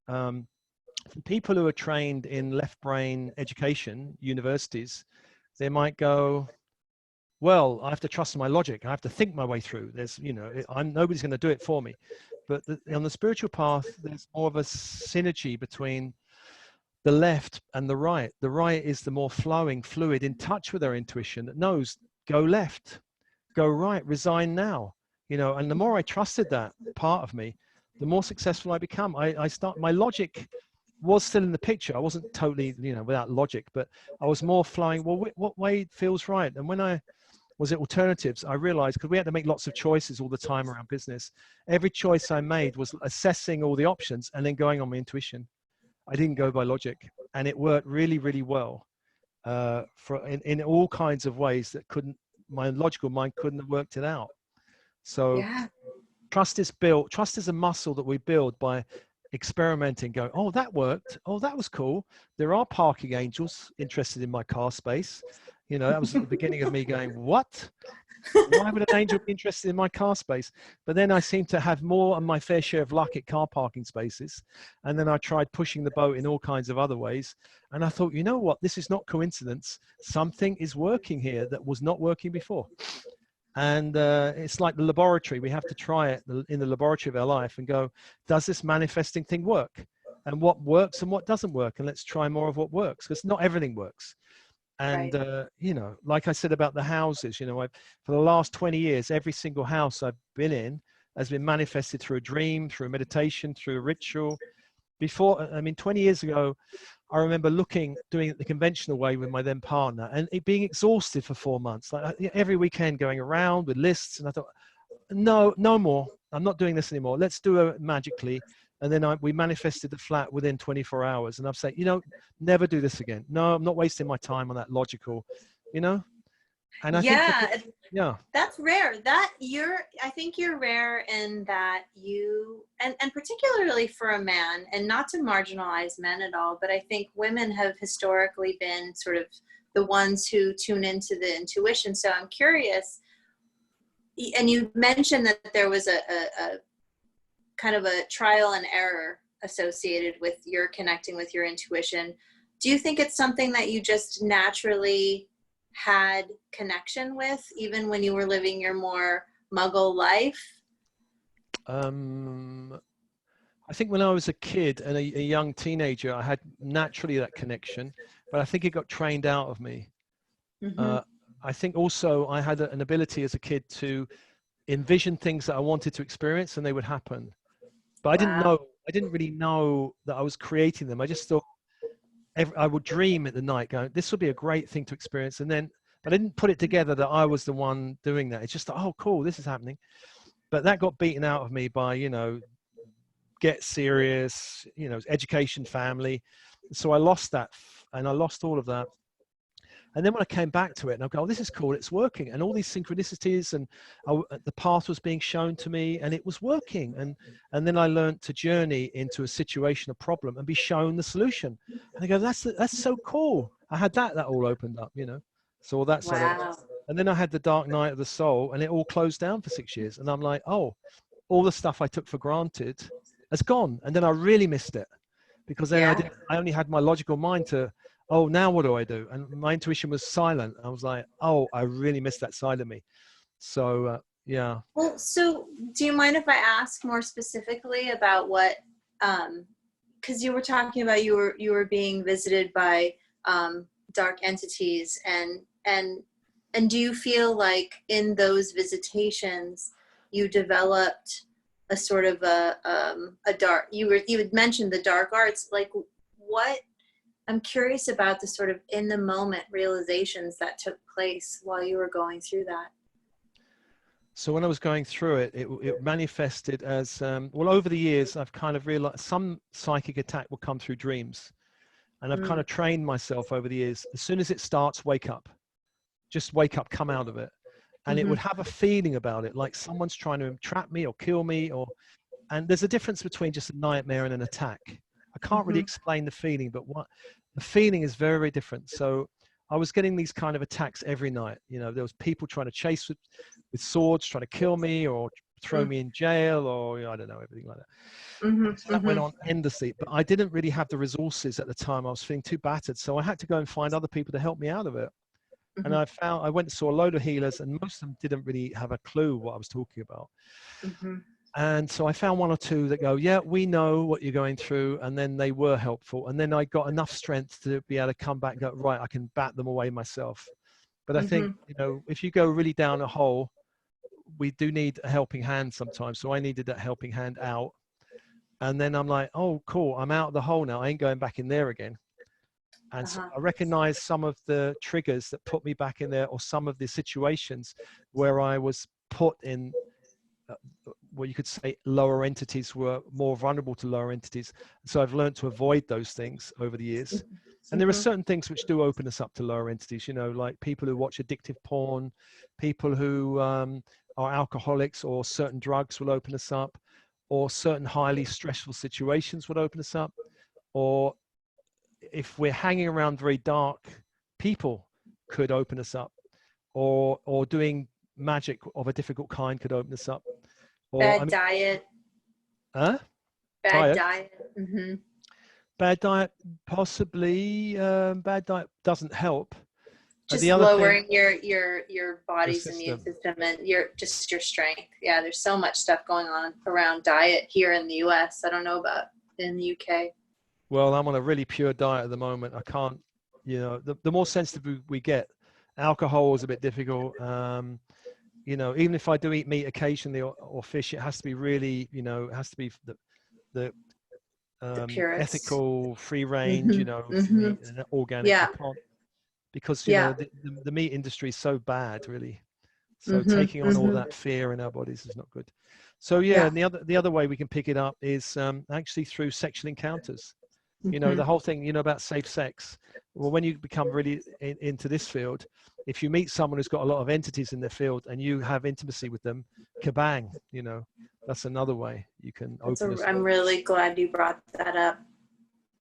For people who are trained in left brain education, universities, they might go, well, I have to trust my logic. I have to think my way through. There's, you know, nobody's going to do it for me. But on the spiritual path, there's more of a synergy between the left and the right. The right is the more flowing, fluid, in touch with our intuition that knows, go left, go right, resign now. You know, and the more I trusted that part of me, the more successful I become. My logic was still in the picture. I wasn't totally, you know, without logic, but I was more flowing, well, what way feels right? And when I was at alternatives, I realized, because we had to make lots of choices all the time around business, every choice I made was assessing all the options and then going on my intuition. I didn't go by logic, and it worked really, really well in all kinds of ways that my logical mind couldn't have worked it out. So Yeah. trust is built. Trust is a muscle that we build by experimenting, going, oh, that worked. Oh, that was cool. There are parking angels interested in my car space. You know, that was at the beginning of me going, what? Why would an angel be interested in my car space? But then I seemed to have more than my fair share of luck at car parking spaces. And then I tried pushing the boat in all kinds of other ways. And I thought, you know what? This is not coincidence. Something is working here that was not working before. And it's like the laboratory. We have to try it in the laboratory of our life and go, does this manifesting thing work? And what works and what doesn't work? And let's try more of what works, because not everything works. And, Right. you know, like I said about the houses, you know, for the last 20 years, every single house I've been in has been manifested through a dream, through a meditation, through a ritual. Before, I mean, 20 years ago, I remember doing it the conventional way with my then partner, and it being exhausted for 4 months, like every weekend going around with lists. And I thought, no more. I'm not doing this anymore. Let's do it magically. And then we manifested the flat within 24 hours. And I've said, you know, never do this again. No, I'm not wasting my time on that logical, you know? And I think, Yeah. yeah. That's rare. I think you're rare in that and particularly for a man, and not to marginalize men at all, but I think women have historically been sort of the ones who tune into the intuition. So I'm curious, and you mentioned that there was a kind of a trial and error associated with your connecting with your intuition. Do you think it's something that you just naturally had connection with, even when you were living your more muggle life? I think when I was a kid and a young teenager, I had naturally that connection, but I think it got trained out of me. Mm-hmm. I think also I had an ability as a kid to envision things that I wanted to experience, and they would happen. But I Wow. didn't really know that I was creating them. I just thought I would dream at the night going, this would be a great thing to experience. And then, but I didn't put it together that I was the one doing that. It's just, oh, cool, this is happening. But that got beaten out of me by, you know, get serious, you know, education, family. So I lost that, and I lost all of that. And then when I came back to it, and I go, oh, this is cool, it's working. And all these synchronicities, and the path was being shown to me, and it was working. And then I learned to journey into a situation, a problem, and be shown the solution. And I go, that's so cool. I had that all opened up, you know. So all that side of it. Wow. And then I had the dark night of the soul, and it all closed down for 6 years. And I'm like, oh, all the stuff I took for granted has gone. And then I really missed it, because then Yeah. I only had my logical mind to, oh, now what do I do? And my intuition was silent. I was like, oh, I really missed that side of me. So, yeah. Well, so do you mind if I ask more specifically about what, because you were talking about you were being visited by dark entities, and do you feel like in those visitations you developed a sort of a dark, you had mentioned the dark arts, like what, I'm curious about the sort of in the moment realizations that took place while you were going through that. So when I was going through it, it manifested as, well, over the years, I've kind of realized some psychic attack will come through dreams. And I've kind of trained myself over the years. As soon as it starts, wake up. Just wake up, come out of it. And it would have a feeling about it, like someone's trying to trap me or kill me. And there's a difference between just a nightmare and an attack. I can't really explain the feeling, but what the feeling is very, very different. So I was getting these kind of attacks every night. You know, there was people trying to chase with swords, trying to kill me or throw me in jail, or I don't know, everything like that. So that went on endlessly, but I didn't really have the resources at the time. I was feeling too battered. So I had to go and find other people to help me out of it. And I went and saw a load of healers, and most of them didn't really have a clue what I was talking about. And so I found one or two that go, yeah, we know what you're going through. And then they were helpful. And then I got enough strength to be able to come back and go, right, I can bat them away myself. But I think, you know, if you go really down a hole, we do need a helping hand sometimes. So I needed that helping hand out. And then I'm like, oh, cool, I'm out of the hole now. I ain't going back in there again. And so I recognized some of the triggers that put me back in there, or some of the situations where I was put in, what you could say lower entities were more vulnerable to lower entities. So I've learned to avoid those things over the years. And there are certain things which do open us up to lower entities, you know, like people who watch addictive porn, people who are alcoholics, or certain drugs will open us up, or certain highly stressful situations would open us up, or if we're hanging around very dark people could open us up, or doing magic of a difficult kind could open us up. Or, Bad diet. Huh? Bad diet. Bad diet, possibly. Bad diet doesn't help. Just lowering your body's immune system and your strength. Yeah, there's so much stuff going on around diet here in the US. I don't know about in the UK. Well, I'm on a really pure diet at the moment. I can't, you know, the more sensitive we get, alcohol is a bit difficult. You know, even if I do eat meat occasionally or fish, it has to be really, you know, it has to be the ethical, free range, you know, meat, and organic. Yeah. I can't, because, you know, the meat industry is so bad, really. So taking on all that fear in our bodies is not good. So yeah, and the other way we can pick it up is actually through sexual encounters. You know, the whole thing, you know, about safe sex. Well, when you become really into this field, if you meet someone who's got a lot of entities in their field and you have intimacy with them, kabang, you know, that's another way you can open. I'm really glad you brought that up.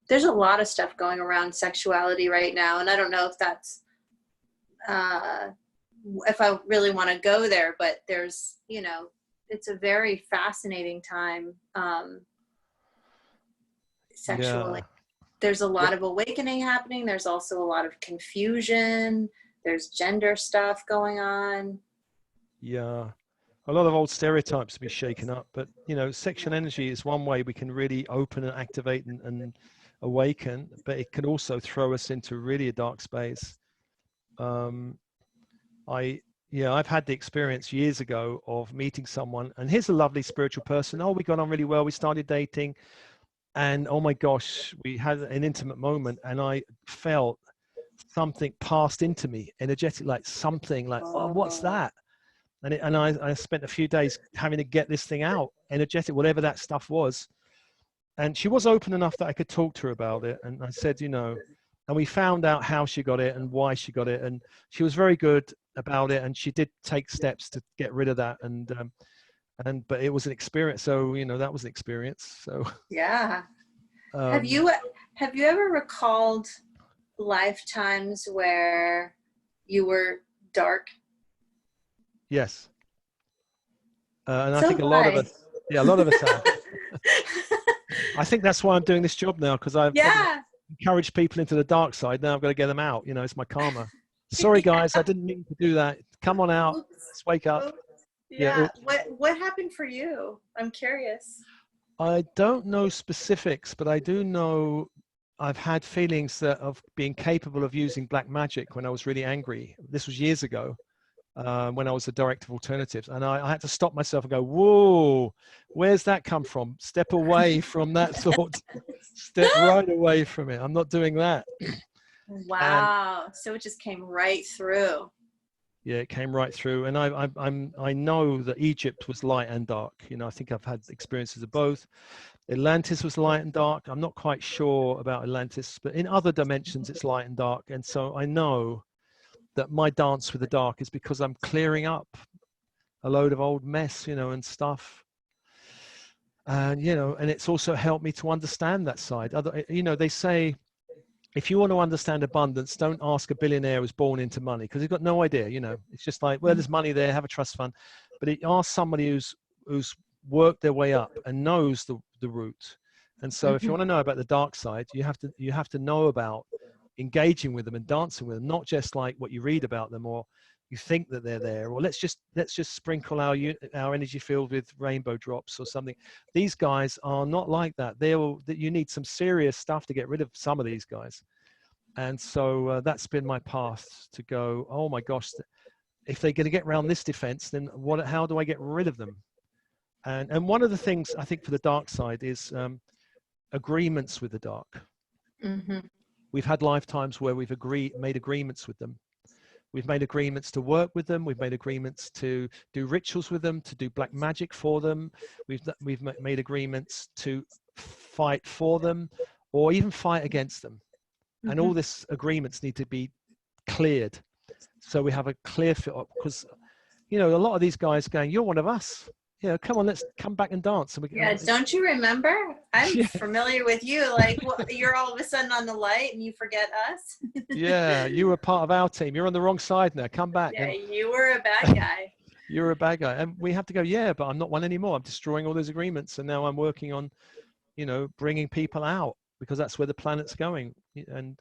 There's a lot of stuff going around sexuality right now, and I don't know if that's if I really want to go there, but there's, you know, it's a very fascinating time sexually. Yeah. There's a lot of awakening happening. There's also a lot of confusion. There's gender stuff going on. Yeah. A lot of old stereotypes to be shaken up, but, you know, sexual energy is one way we can really open and activate and awaken, but it can also throw us into really a dark space. I've had the experience years ago of meeting someone, and here's a lovely spiritual person. Oh, we got on really well. We started dating, and oh my gosh, we had an intimate moment, and I felt something passed into me, energetic, like something like, oh, what's that? And I spent a few days having to get this thing out, energetic, whatever that stuff was. And she was open enough that I could talk to her about it. And I said, you know, and we found out how she got it and why she got it. And she was very good about it. And she did take steps to get rid of that. But it was an experience. So, you know, that was an experience. So, yeah. Have you ever recalled lifetimes where you were dark? Yes. And I think a lot of us have. I think that's why I'm doing this job now, because I've encouraged people into the dark side. Now I've got to get them out. You know, it's my karma. Sorry, guys, I didn't mean to do that. Come on out. Let's wake up. Oops. Yeah. What happened for you? I'm curious. I don't know specifics, but I do know I've had feelings of being capable of using black magic when I was really angry. This was years ago. When I was the director of alternatives, and I had to stop myself and go, whoa, where's that come from? Step away from that thought. Step right away from it. I'm not doing that. Wow. So it just came right through. Yeah, it came right through. And I know that Egypt was light and dark. You know, I think I've had experiences of both. Atlantis was light and dark. I'm not quite sure about Atlantis, but in other dimensions, it's light and dark. And so I know that my dance with the dark is because I'm clearing up a load of old mess, you know, and stuff. And, you know, and it's also helped me to understand that side. You know, they say, if you want to understand abundance, don't ask a billionaire who's born into money, because he's got no idea, you know. It's just like, well, there's money there, have a trust fund. But it asks somebody who's worked their way up and knows the route. And so if you want to know about the dark side, you have to know about engaging with them and dancing with them, not just like what you read about them or you think that they're there, or let's just sprinkle our energy field with rainbow drops or something. These guys are not like that. You need some serious stuff to get rid of some of these guys. And so that's been my path to go, oh my gosh, if they're going to get around this defense, then how do I get rid of them? And one of the things I think for the dark side is agreements with the dark. We've had lifetimes where we've made agreements with them. We've made agreements to work with them. We've made agreements to do rituals with them, to do black magic for them. We've made agreements to fight for them or even fight against them. And all these agreements need to be cleared. So we have a clear fit up, because, you know, a lot of these guys going, you're one of us. Yeah, come on, let's come back and dance. And don't you remember? I'm familiar with you. Like, well, you're all of a sudden on the light and you forget us. Yeah, you were part of our team. You're on the wrong side now. Come back. Yeah, you were a bad guy. You're a bad guy. And we have to go, yeah, but I'm not one anymore. I'm destroying all those agreements. And now I'm working on, you know, bringing people out, because that's where the planet's going. And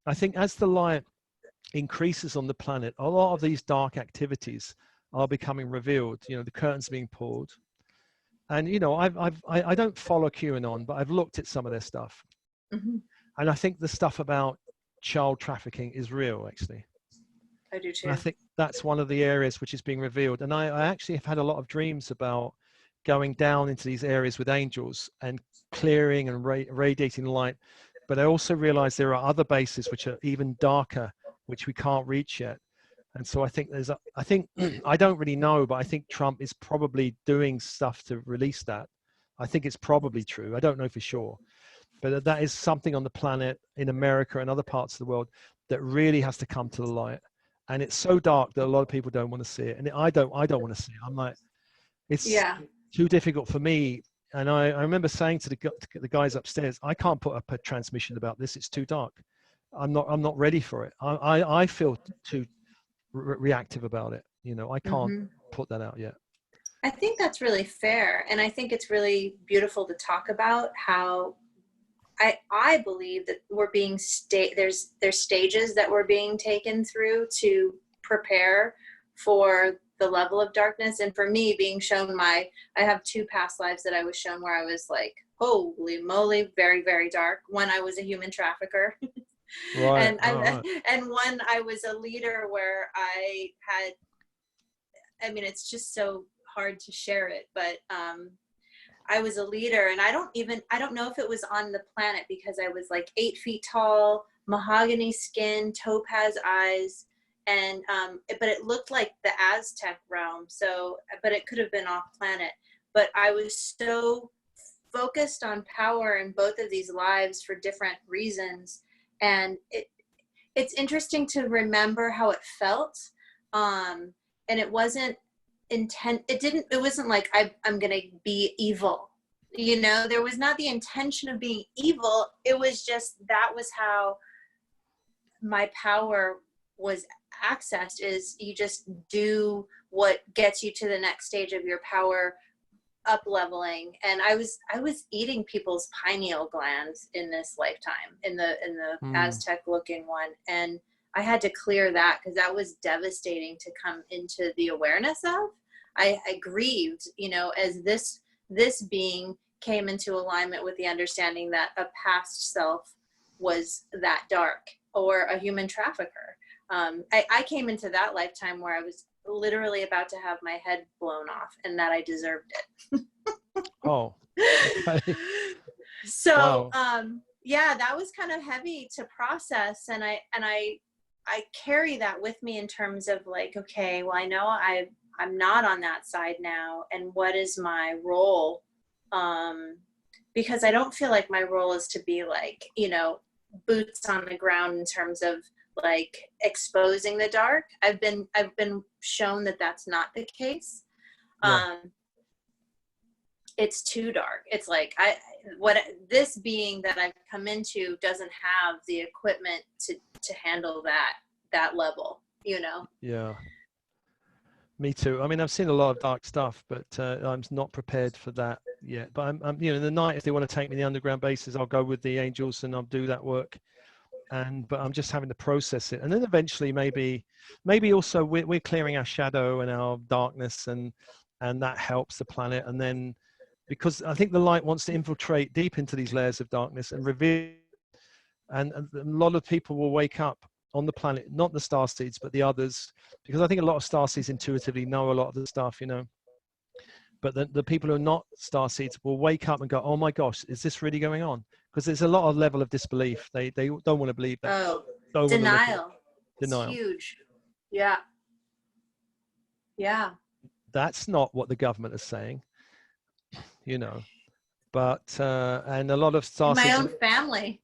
I think as the light increases on the planet, a lot of these dark activities are becoming revealed. You know, the curtains being pulled, and you know, I don't follow QAnon, but I've looked at some of their stuff, and I think the stuff about child trafficking is real, actually. I do too. And I think that's one of the areas which is being revealed. And I actually have had a lot of dreams about going down into these areas with angels and clearing and radiating light. But I also realize there are other bases which are even darker, which we can't reach yet. And so I think I don't really know, but I think Trump is probably doing stuff to release that. I think it's probably true. I don't know for sure, but that is something on the planet, in America and other parts of the world, that really has to come to the light. And it's so dark that a lot of people don't want to see it. And I don't want to see it. I'm like, it's too difficult for me. And I remember saying to the guys upstairs, I can't put up a transmission about this. It's too dark. I'm not ready for it. I feel too reactive about it. You know, I can't put that out yet. I think that's really fair. And I think it's really beautiful to talk about how I believe that we're being there's stages that we're being taken through to prepare for the level of darkness. And for me, being shown I have 2 past lives that I was shown where I was like, holy moly, very, very dark. One, I was a human trafficker. Right. And one, I was a leader where I mean, it's just so hard to share it, but I was a leader, and I don't know if it was on the planet, because I was like 8 feet tall, mahogany skin, topaz eyes, and but it looked like the Aztec realm. So, but it could have been off planet. But I was so focused on power in both of these lives for different reasons, and it's interesting to remember how it felt. And it wasn't it wasn't like I'm gonna be evil, you know. There was not the intention of being evil. It was just that was how my power was accessed, is you just do what gets you to the next stage of your power up leveling. And I was eating people's pineal glands in this lifetime, in the Aztec looking one, and I had to clear that because that was devastating to come into the awareness of. I grieved, you know, as this being came into alignment with the understanding that a past self was that dark, or a human trafficker. I came into that lifetime where I was literally about to have my head blown off, and that I deserved it. Oh. Okay. So, wow. Yeah, that was kind of heavy to process, and I carry that with me in terms of like, okay, well, I know I'm not on that side now, and what is my role because I don't feel like my role is to be like, you know, boots on the ground in terms of like exposing the dark. I've been shown that that's not the case. Yeah. It's too dark. It's like this being that I've come into doesn't have the equipment to handle that level, you know? Yeah. Me too. I mean, I've seen a lot of dark stuff, but I'm not prepared for that yet. But I'm, you know, in the night, if they want to take me to the underground bases, I'll go with the angels and I'll do that work. But I'm just having to process it, and then eventually, maybe also we're clearing our shadow and our darkness, and that helps the planet. And then, because I think the light wants to infiltrate deep into these layers of darkness and reveal, and a lot of people will wake up on the planet, not the starseeds, but the others, because I think a lot of starseeds intuitively know a lot of the stuff, you know. But the people who are not starseeds will wake up and go, "Oh my gosh, is this really going on?" Because there's a lot of level of disbelief. They don't want to believe that. Oh, Don't want to look at it. denial. It's Denial. huge. Yeah. Yeah. That's not what the government is saying, you know. But and a lot of starseeds. My own family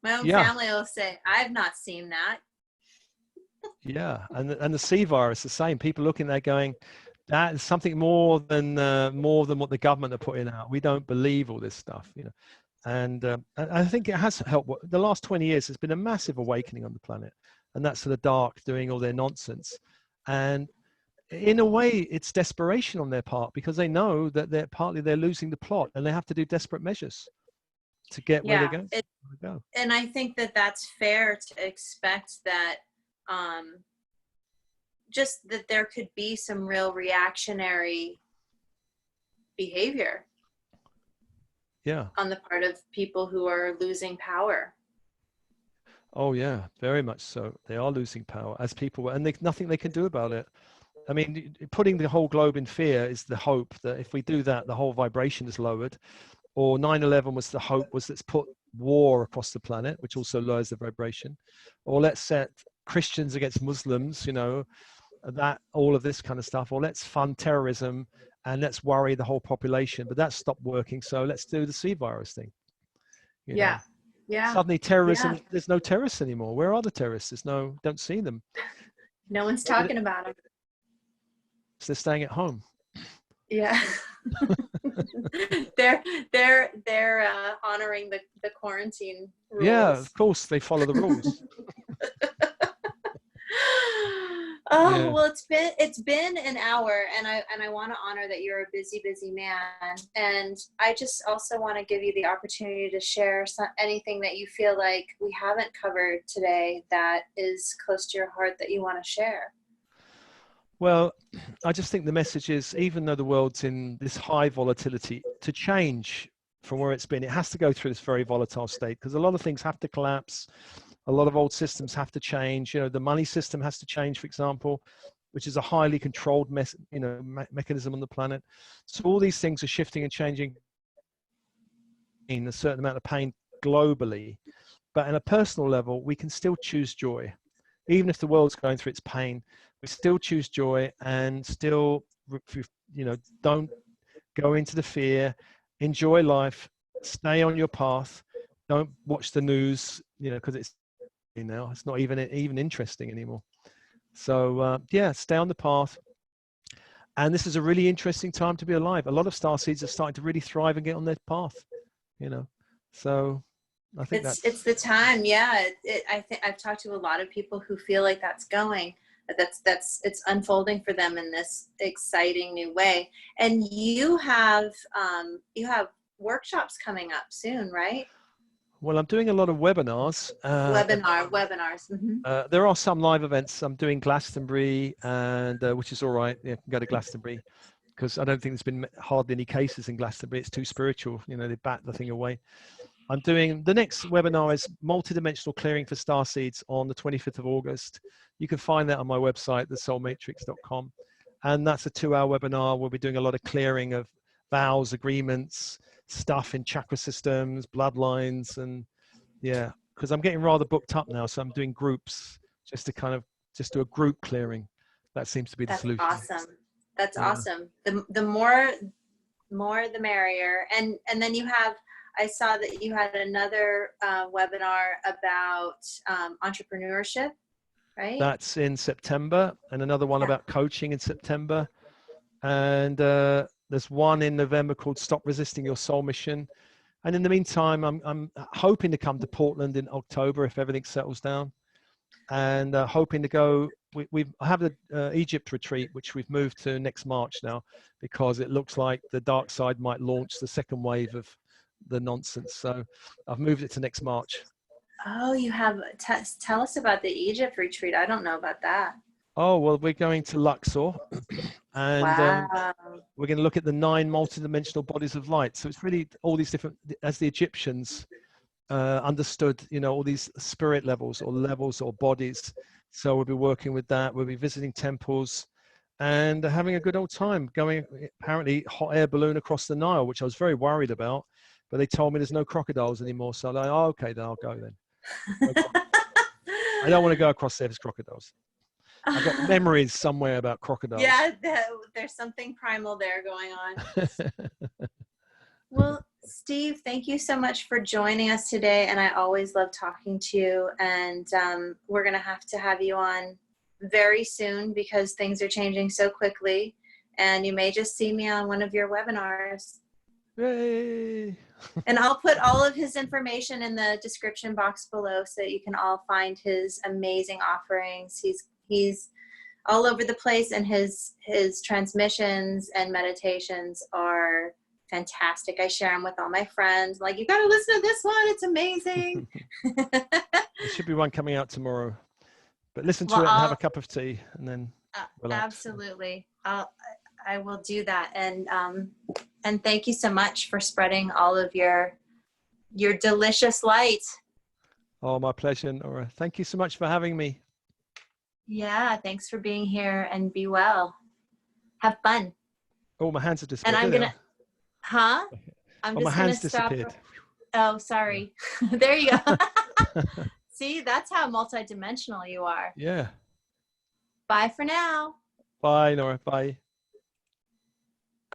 will say, "I've not seen that." Yeah, and the C virus, the same. People looking there going, that is something more than what the government are putting out. We don't believe all this stuff, you know. And I think it has helped. The last 20 years, there's been a massive awakening on the planet, and that's for the dark doing all their nonsense. And in a way, it's desperation on their part, because they know that they're losing the plot, and they have to do desperate measures to get where they're going. And I think that that's fair to expect that. Just that there could be some real reactionary behavior, on the part of people who are losing power. Oh yeah, very much so. They are losing power as people, and nothing they can do about it. I mean, putting the whole globe in fear is the hope that if we do that, the whole vibration is lowered. Or 9/11 was the hope, was let's put war across the planet, which also lowers the vibration. Or let's set Christians against Muslims, you know, that all of this kind of stuff. Or let's fund terrorism and let's worry the whole population. But that stopped working, so let's do the C virus thing. You know? Yeah. Suddenly terrorism, there's no terrorists anymore. Where are the terrorists? Don't see them. No one's talking about them. So they're staying at home. Yeah. they're honoring the quarantine rules. Yeah, of course they follow the rules. Well, it's been an hour, and I want to honor that you're a busy man, and I just also want to give you the opportunity to share anything that you feel like we haven't covered today that is close to your heart that you want to share. Well, I just think the message is, even though the world's in this high volatility, to change from where it's been, it has to go through this very volatile state, because a lot of things have to collapse. A lot of old systems have to change. You know, the money system has to change, for example, which is a highly controlled mechanism on the planet. So all these things are shifting and changing in a certain amount of pain globally. But on a personal level, we can still choose joy. Even if the world's going through its pain, we still choose joy, and still, you know, don't go into the fear, enjoy life, stay on your path. Don't watch the news, you know, because it's not even interesting anymore. So stay on the path. And this is a really interesting time to be alive. A lot of starseeds are starting to really thrive and get on their path, you know. So I think it's the time. Yeah. I think I've talked to a lot of people who feel like it's unfolding for them in this exciting new way. And you have workshops coming up soon, right? Well, I'm doing a lot of webinars. Webinars. Mm-hmm. There are some live events. I'm doing Glastonbury, and which is all right. Yeah, can go to Glastonbury, because I don't think there's been hardly any cases in Glastonbury. It's too spiritual. You know, they bat the thing away. I'm doing, the next webinar is multidimensional clearing for starseeds on the 25th of August. You can find that on my website, thesoulmatrix.com. And that's a 2-hour webinar. We'll be doing a lot of clearing of vows, agreements, stuff in chakra systems, bloodlines, and because I'm getting rather booked up now, so I'm doing groups just to do a group clearing. That seems to be the solution. That's awesome. The more the merrier. And then you have I saw that you had another webinar about entrepreneurship, right? That's in September, and another one Yeah. about coaching in September. And there's one in November called Stop Resisting Your Soul Mission. And in the meantime, I'm hoping to come to Portland in October if everything settles down, and hoping to go. We have the Egypt retreat, which we've moved to next March now, because it looks like the dark side might launch the second wave of the nonsense. So I've moved it to next March. Oh, you have, tell us about the Egypt retreat. I don't know about that. Oh, well, we're going to Luxor, and Wow. we're going to look at the 9 multidimensional bodies of light. So it's really all these different, as the Egyptians understood, you know, all these spirit levels or bodies. So we'll be working with that. We'll be visiting temples and having a good old time, going apparently hot air balloon across the Nile, which I was very worried about, but they told me there's no crocodiles anymore. So I'm like, oh, okay, then I'll go then. I don't want to go across there if there's crocodiles. I've got memories somewhere about crocodiles. Yeah, there's something primal there going on. Well, Steve, thank you so much for joining us today. And I always love talking to you. And we're going to have you on very soon because things are changing so quickly. And you may just see me on one of your webinars. Yay! And I'll put all of his information in the description box below so that you can all find his amazing offerings. He's all over the place, and his transmissions and meditations are fantastic. I share them with all my friends. Like, you got to listen to this one. It's amazing. There should be one coming out tomorrow, but listen to it and have a cup of tea and then relax. Absolutely. I will do that. And thank you so much for spreading all of your delicious light. Oh, my pleasure, Nora. Thank you so much for having me. Yeah, thanks for being here, and be well. Have fun. Oh, my hands have disappeared. And I'm gonna, huh? I'm just my gonna hands stop. disappeared. Oh, sorry. There you go. See, that's how multidimensional you are. Yeah. Bye for now. Bye, Nora. Bye.